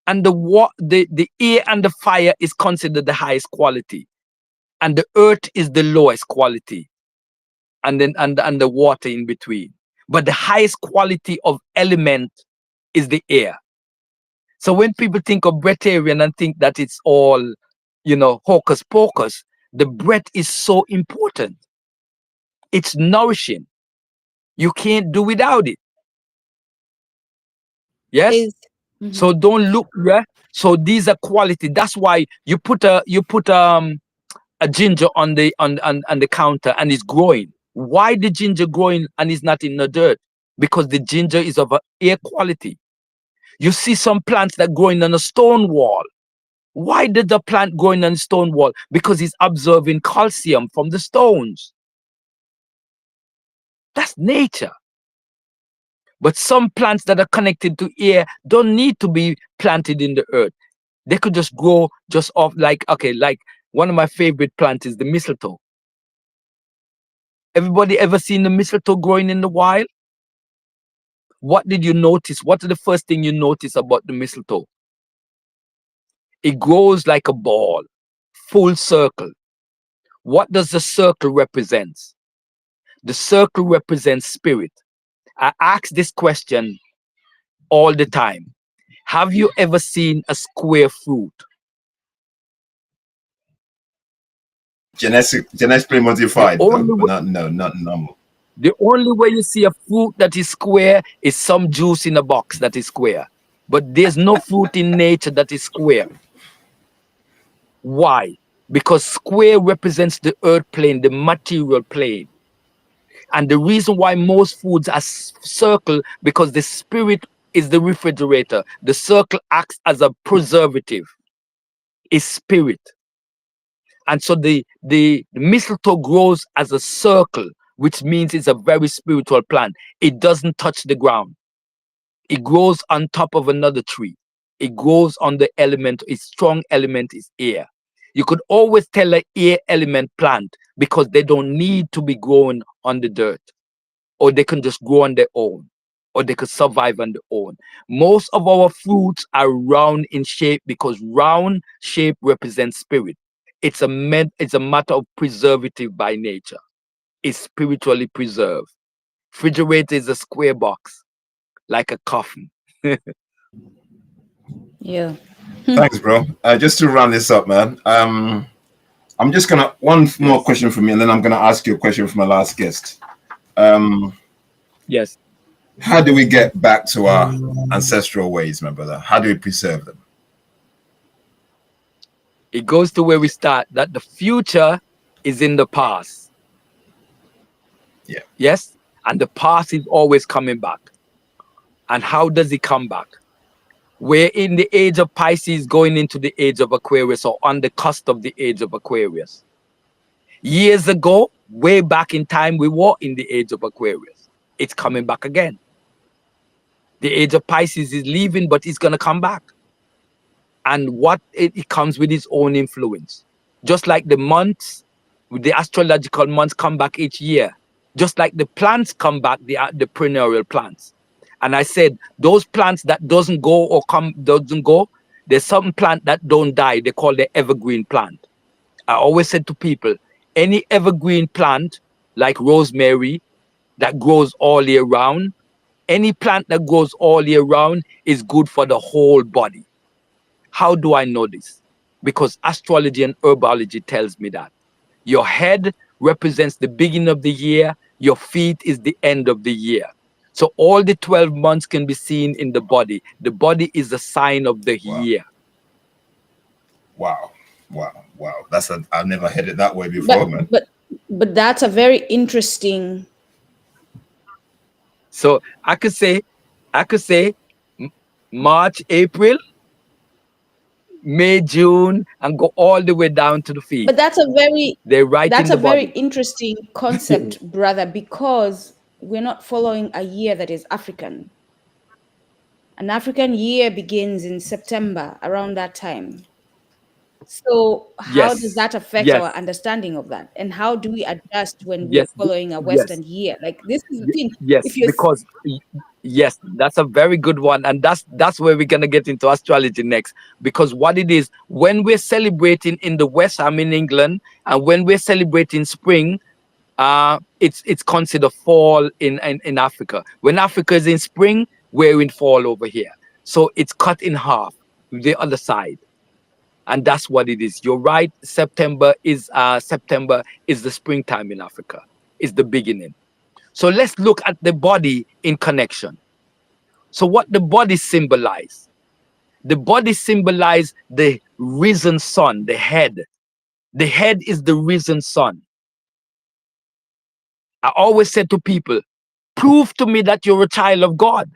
and the air and the fire is considered the highest quality, and the earth is the lowest quality, and then and the water in between. But the highest quality of element is the air. So when people think of breatharian and think that it's all, hocus pocus, the breath is so important. It's nourishing. You can't do without it. Yes. So don't look. Yeah. So these are quality. That's why you put a ginger on the counter and it's growing. Why the ginger growing and it's not in the dirt? Because the ginger is of a air quality. You see some plants that growing on a stone wall. Why did the plant growing on a stone wall? Because it's absorbing calcium from the stones. That's nature. But some plants that are connected to air don't need to be planted in the earth. They could just grow just off, like one of my favorite plants is the mistletoe. Everybody ever seen the mistletoe growing in the wild? What did you notice? What is the first thing you notice about the mistletoe? It grows like a ball, full circle. What does the circle represent? The circle represents spirit. I ask this question all the time. Have you ever seen a square fruit? Genetically modified, though, but not normal. The only way you see a fruit that is square is some juice in a box that is square. But there's no fruit in nature that is square. Why? Because square represents the earth plane, the material plane. And the reason why most foods are circle, because the spirit is the refrigerator. The circle acts as a preservative. Is spirit. And so the mistletoe grows as a circle, which means it's a very spiritual plant. It doesn't touch the ground. It grows on top of another tree. It grows on the element, its strong element is air. You could always tell an air element plant because they don't need to be grown on the dirt, or they can just grow on their own, or they could survive on their own. Most of our fruits are round in shape because round shape represents spirit. It's a matter of preservative by nature. It's spiritually preserved. Refrigerator is a square box, like a coffin. Yeah. Thanks, bro. Just to round this up, man. I'm just gonna one more question from me, and then I'm gonna ask you a question from my last guest. Yes. How do we get back to our ancestral ways, my brother? How do we preserve them? It goes to where we start, that the future is in the past. Yeah. Yes? And the past is always coming back. And how does it come back? We're in the age of Pisces going into the age of Aquarius, or on the cusp of the age of Aquarius. Years ago, way back in time, we were in the age of Aquarius. It's coming back again. The age of Pisces is leaving, but it's going to come back. And what it comes with its own influence. Just like the months, the astrological months come back each year. Just like the plants come back, the perennial plants. And I said, those plants that doesn't go, there's some plant that don't die. They call the evergreen plant. I always said to people, any evergreen plant, like rosemary, that grows all year round, any plant that grows all year round is good for the whole body. How do I know this? Because astrology and herbology tells me that. Your head represents the beginning of the year, your feet is the end of the year. So all the 12 months can be seen in the body. The body is a sign of the year. Wow. I've never heard it that way before, man. But that's a very interesting. So I could say March, April, May, June, and go all the way down to the feet. But that's a very very interesting concept, brother, because we're not following a year that is African. An African year begins in September, around that time. So how does that affect our understanding of that? And how do we adjust when we're following a Western year? Like, this is the thing. Yes, that's a very good one. And that's where we're going to get into astrology next. Because what it is, when we're celebrating in the West, I'm in England, and when we're celebrating spring, it's considered fall in Africa. When Africa is in spring, we're in fall over here. So it's cut in half, the other side. And that's what it is. You're right. September is the springtime in Africa. It's the beginning. So let's look at the body in connection. So what the body symbolize? The body symbolize the risen sun, the head. The head is the risen sun. I always said to people, prove to me that you're a child of God.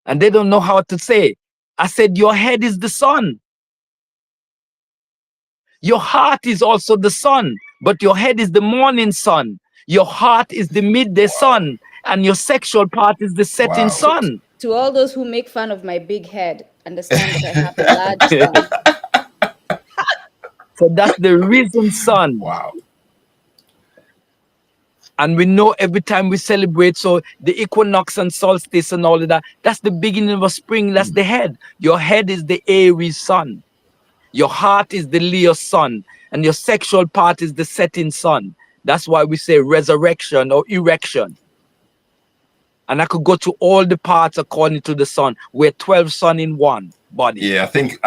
And they don't know how to say. I said, your head is the sun. Your heart is also the sun, but your head is the morning sun. Your heart is the midday sun, and your sexual part is the setting sun. To all those who make fun of my big head, understand that I have a large sun. So that's the risen sun. Wow. And we know every time we celebrate, so the equinox and solstice and all of that, that's the beginning of a spring, that's the head. Your head is the Aries sun. Your heart is the Leo sun, and your sexual part is the setting sun. That's why we say resurrection or erection. And I could go to all the parts according to the sun. We're 12 sun in one body. Yeah, I think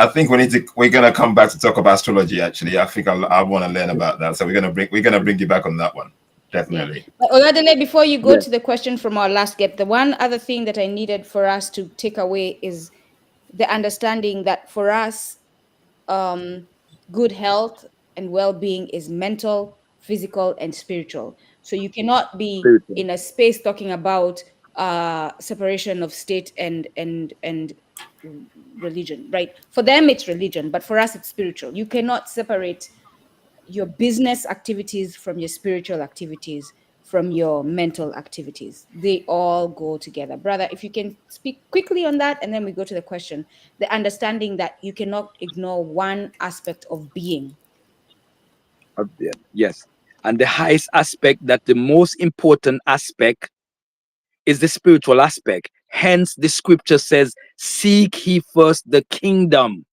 we're gonna come back to talk about astrology. Actually, I think I want to learn about that. So we're gonna bring you back on that one. Definitely. Yeah. Oladele, before you go to the question from our last guest, the one other thing that I needed for us to take away is the understanding that for us, good health and well-being is mental, physical, and spiritual. So you cannot be in a space talking about separation of state and religion, right? For them it's religion, but for us it's spiritual. You cannot separate your business activities from your spiritual activities. from your mental activities. They all go together. Brother, if you can speak quickly on that, and then we go to the question, the understanding that you cannot ignore one aspect of being. Yes. And the highest aspect, that the most important aspect, is the spiritual aspect. Hence, the scripture says, seek ye first the kingdom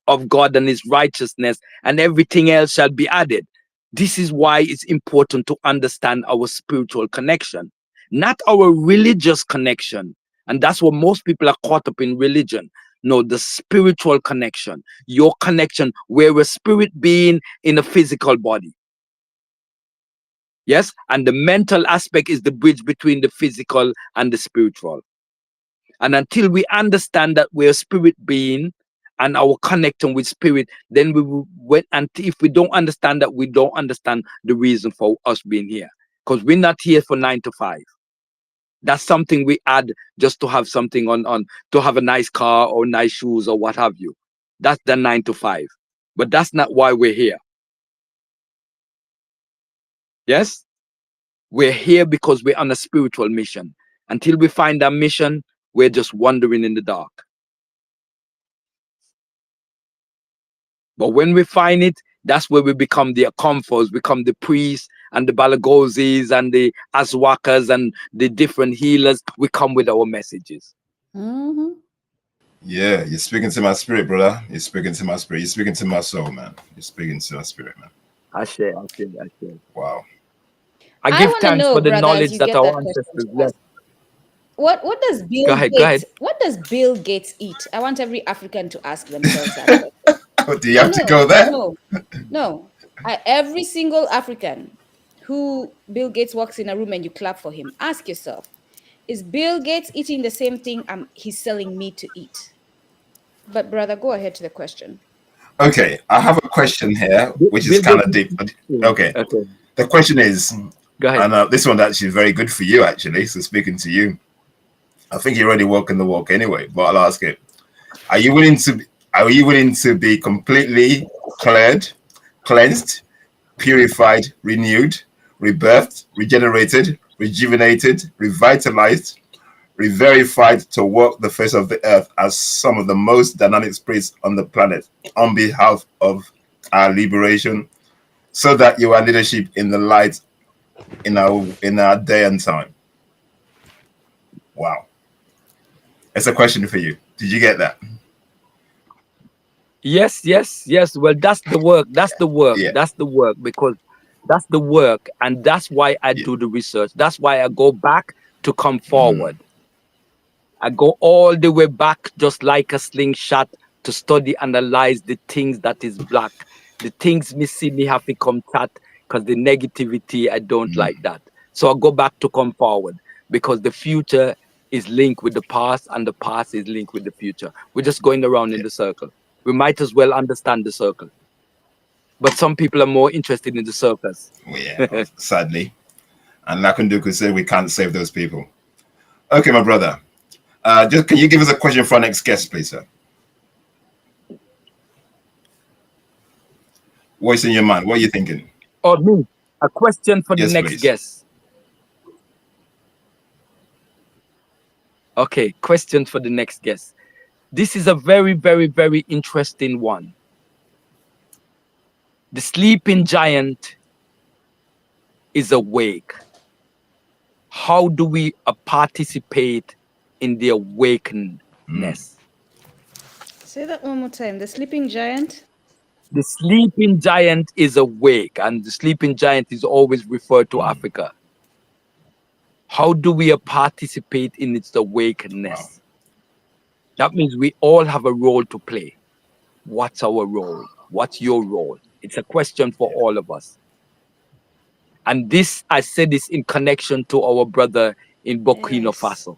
of God and his righteousness, and everything else shall be added. This is why it's important to understand our spiritual connection, not our religious connection. And that's what most people are caught up in, religion. No, the spiritual connection, your connection. We're a spirit being in a physical body. Yes, and the mental aspect is the bridge between the physical and the spiritual. And until we understand that we're a spirit being and our connection with spirit, then we will, and if we don't understand that, we don't understand the reason for us being here. Because we're not here for 9 to 5. That's something we add just to have something on to have a nice car or nice shoes or what have you. That's the 9 to 5. But that's not why we're here. Yes? We're here because we're on a spiritual mission. Until we find that mission, we're just wandering in the dark. But when we find it, that's where we become the Akomfos, become the priests and the Balagozis and the Aswakas and the different healers. We come with our messages. Mm-hmm. Yeah, you're speaking to my spirit, brother. You're speaking to my spirit. You're speaking to my soul, man. You're speaking to my spirit, man. I share. Wow. I give wanna thanks know, for the brother, as knowledge you that get our that question ancestors to us, left. what does Bill Go ahead. Gates what does Bill Gates eat? I want every African to ask themselves that question. Oh, do you have to go there? No. Every single African who Bill Gates walks in a room and you clap for him, ask yourself, is Bill Gates eating the same thing he's selling me to eat? But brother, go ahead to the question. Okay, I have a question here, which is kind of deep. Okay. The question is, Go ahead. and this one actually is very good for you, actually. So speaking to you, I think you're already walking the walk anyway. But I'll ask it: Are you willing to be completely cleansed, purified, renewed, rebirthed, regenerated, rejuvenated, revitalized, re-verified to walk the face of the earth as some of the most dynamic spirits on the planet on behalf of our liberation, so that you are leadership in the light in our day and time? Wow. It's a question for you. Did you get that? Yes. Well, that's the work. Yeah. That's the work, because that's the work. And that's why I do the research. That's why I go back to come forward. I go all the way back, just like a slingshot, to study, analyze the things that is black. The things me see me have to come chat, because the negativity, I don't like that. So I go back to come forward, because the future is linked with the past and the past is linked with the future. We're just going around in the circle. We might as well understand the circle. But some people are more interested in the circus. Yeah, sadly. And Lakunduku said we can't save those people. Okay, my brother. Just can you give us a question for our next guest, please, sir? What's in your mind? What are you thinking? Oh, me. A question for the next guest. Okay, question for the next guest. This is a very, very, very interesting one. The sleeping giant is awake. How do we participate in the awakenedness? Say that one more time. The sleeping giant? The sleeping giant is awake, and the sleeping giant is always referred to Africa. How do we participate in its awakenedness? Wow. That means we all have a role to play. What's our role? What's your role? It's a question for all of us. And this, I said this in connection to our brother in Burkina Faso.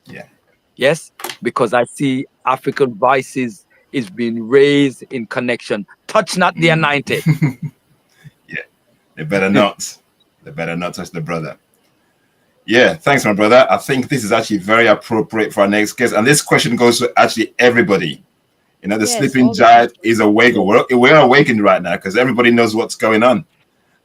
Yeah. Yes, because I see African voices is being raised in connection. Touch not the anointed. Yeah, they better not. They better not touch the brother. Yeah, thanks, my brother. I think this is actually very appropriate for our next guest. And this question goes to actually everybody. You know, the sleeping giant is awake. We're awakened right now because everybody knows what's going on.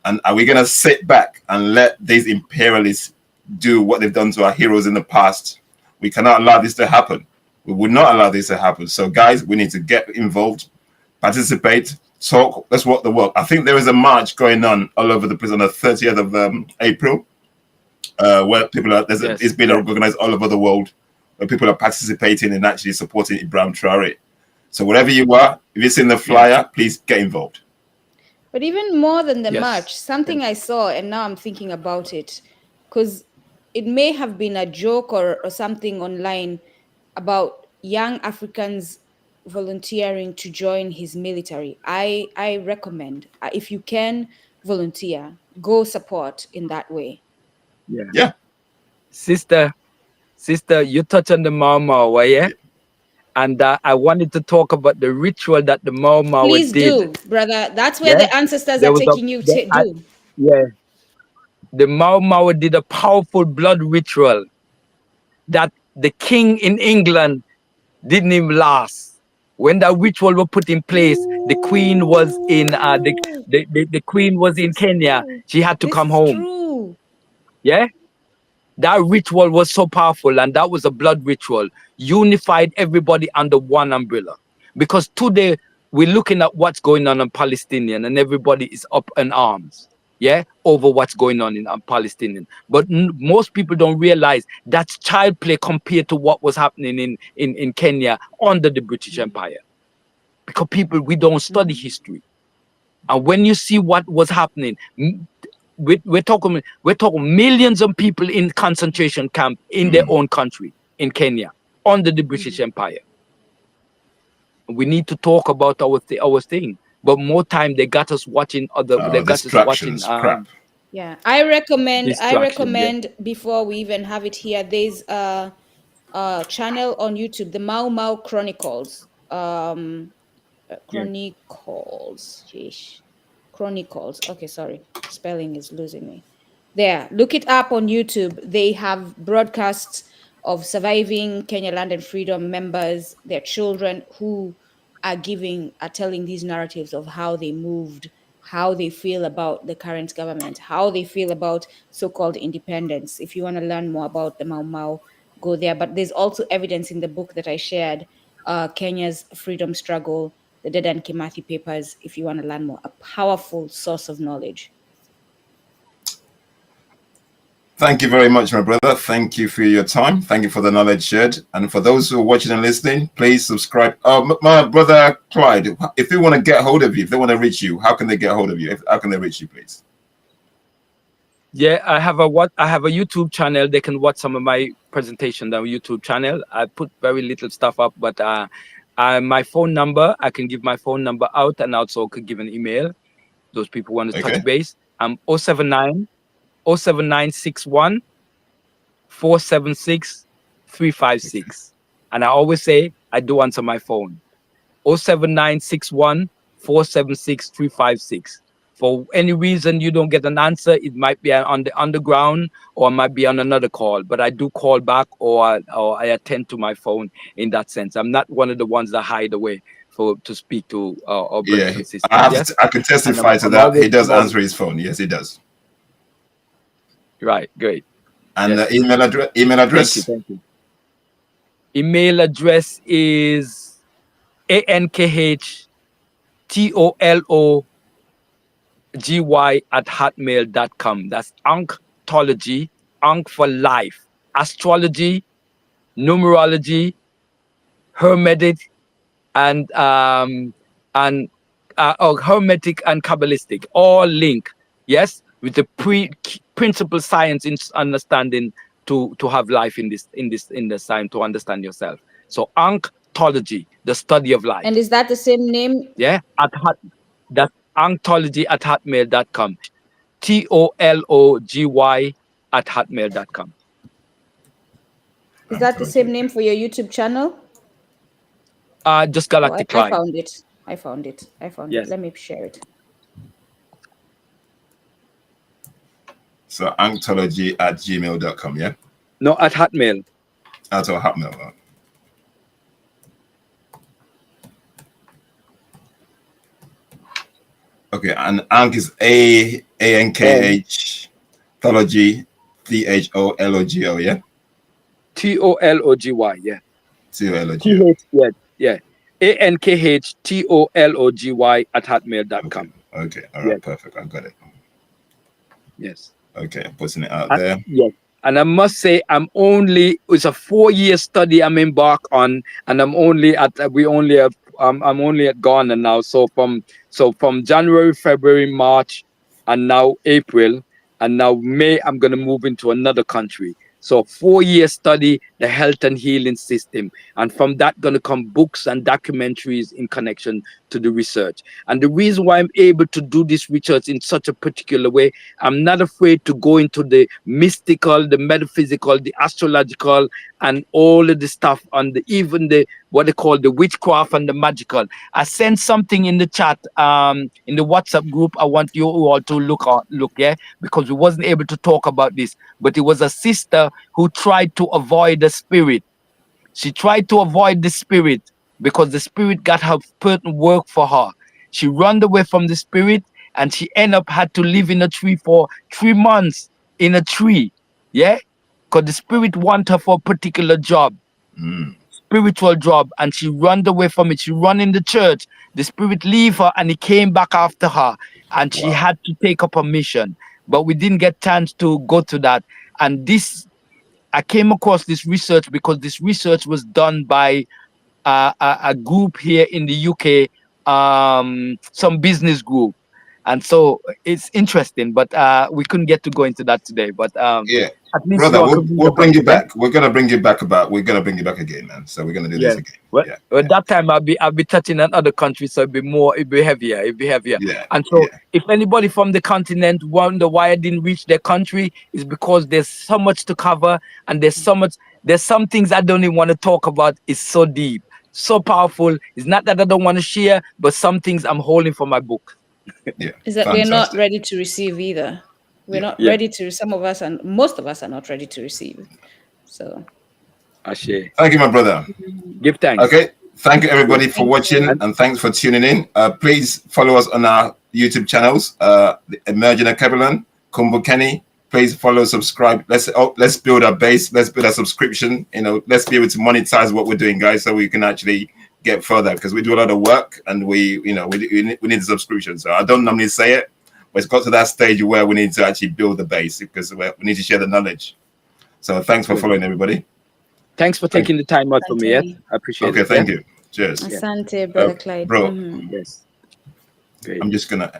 And are we going to sit back and let these imperialists do what they've done to our heroes in the past? We cannot allow this to happen. We would not allow this to happen. So, guys, we need to get involved, participate, talk. Let's walk the walk. I think there is a march going on all over the place on the 30th of April, where people are. It's been organized all over the world, where people are participating and actually supporting Ibrahim Traore. So, wherever you are, if it's in the flyer, please get involved. But even more than the march, something I saw, and now I'm thinking about it, because it may have been a joke or something online about young Africans volunteering to join his military. I recommend, if you can volunteer, go support in that way. Yeah. Sister, you touch on the Mau Mau, yeah? And I wanted to talk about the ritual that the Mau Mau did. Please do, brother. That's where the ancestors are taking you to do. The Mau Mau did a powerful blood ritual that the king in England didn't even last. When that ritual was put in place, the queen was in the queen was in Kenya. She had to come home. True. Yeah. That ritual was so powerful, and that was a blood ritual, unified everybody under one umbrella. Because today we're looking at what's going on in Palestinian, and everybody is up in arms, over what's going on in Palestinian. But most people don't realize that's child play compared to what was happening in Kenya under the British Empire. Because we don't study history, and when you see what was happening. We're talking millions of people in concentration camp in their own country, in Kenya, under the British Empire. We need to talk about our thing, but more time they got us watching crap. Yeah, I recommend before we even have it here. There's a channel on YouTube, the Mau Mau Chronicles. Chronicles. Okay, sorry. Spelling is losing me. There, look it up on YouTube. They have broadcasts of surviving Kenya Land and Freedom members, their children, who are telling these narratives of how they moved, how they feel about the current government, how they feel about so-called independence. If you want to learn more about the Mau Mau, go there. But there's also evidence in the book that I shared, Kenya's freedom struggle, the Dedan Kimathi papers, if you want to learn more. A powerful source of knowledge. Thank you very much, my brother. Thank you for your time. Thank you for the knowledge shared. And for those who are watching and listening, please subscribe. My brother Clyde, if they want to get hold of you, if they want to reach you, how can they get hold of you? How can they reach you, please? Yeah, I have a YouTube channel. They can watch some of my presentations on YouTube channel. I put very little stuff up, but my phone number, I can give my phone number out, and also could give an email. Those people want to touch base. 07961 476 356. And I always say I do answer my phone. 07961 476 356. For any reason you don't get an answer, it might be on the underground or it might be on another call. But I do call back or I attend to my phone in that sense. I'm not one of the ones that hide away to speak to our brothers and sisters. I can testify to that. He does answer his phone. Yes, he does. Right, great. And the email address? Thank you. Email address is anktology@hotmail.com. That's Anktology, Ank for life, astrology, numerology, hermetic, and hermetic and Kabbalistic, all link. Yes, with the principal science in understanding to have life in this time, to understand yourself. So Anktology, the study of life. And is that the same name? Yeah, that's Anktology@hotmail.com. TOLOGY@hotmail.com. Is that the same name for your YouTube channel? Just Galactic Clyde. I found it. Yes. Let me share it. So anktology@gmail.com, yeah? No, at Hotmail. At Hotmail. Okay, and Ank is ANKH Thology THOLOGO, yeah? TOLOGY, yeah. THOLOGO. Yeah. ANKHTOLOGY @hotmail.com. Okay, all right, Yes. perfect. I got it. Yes. Okay, I'm putting it out there. Yes. And I must say, it's a 4-year study I'm embarked on, and I'm only at Ghana now. So from January, February, March, and now April, and now May, I'm going to move into another country. So 4-year study, the health and healing system. And from that going to come books and documentaries in connection to the research. And the reason why I'm able to do this research in such a particular way, I'm not afraid to go into the mystical, the metaphysical, the astrological, and all of the stuff on even what they call the witchcraft and the magical. I sent something in the chat, in the WhatsApp group. I want you all to look, yeah, because we wasn't able to talk about this, but it was a sister who tried to avoid the spirit. She tried to avoid the spirit because the spirit got her certain work for her. She ran away from the spirit, and she had to live in a tree for 3 months in a tree. Yeah, because the spirit want her for a particular job. Spiritual job, and she ran away from it. She ran in the church. The spirit leave her, and he came back after her, and she had to take up a mission. But we didn't get chance to go to that. And I came across this research because this research was done by a group here in the UK, some business group. And so it's interesting, but we couldn't get to go into that today. But yeah, at least brother, we'll bring you back. We're gonna bring you back again, man. So we're gonna do this again. Well, that time I'll be touching another country, so it'll be heavier. Yeah. And so if anybody from the continent wonder why I didn't reach their country, is because there's so much to cover, and there's some things I don't even want to talk about. It's so deep, so powerful. It's not that I don't want to share, but some things I'm holding for my book. Yeah, is that we're not ready to receive either. We're not ready to. Some of us and most of us are not ready to receive. So, Ashe. Thank you, my brother. Give thanks. Okay, thank you everybody for watching, and thanks for tuning in. Please follow us on our YouTube channels, the Emerging Alkebulan, Kumbukeni. Please follow, subscribe. Let's build our base. Let's build a subscription. Let's be able to monetize what we're doing, guys, so we can actually get further, because we do a lot of work, and we need a subscription. So I don't normally say it, but it's got to that stage where we need to actually build the base, because we need to share the knowledge. So thanks for following, everybody. Thanks for taking the time out for me. I appreciate it. Okay, thank you. Cheers. Asante, Brother Clyde. Bro, Yes. I'm just gonna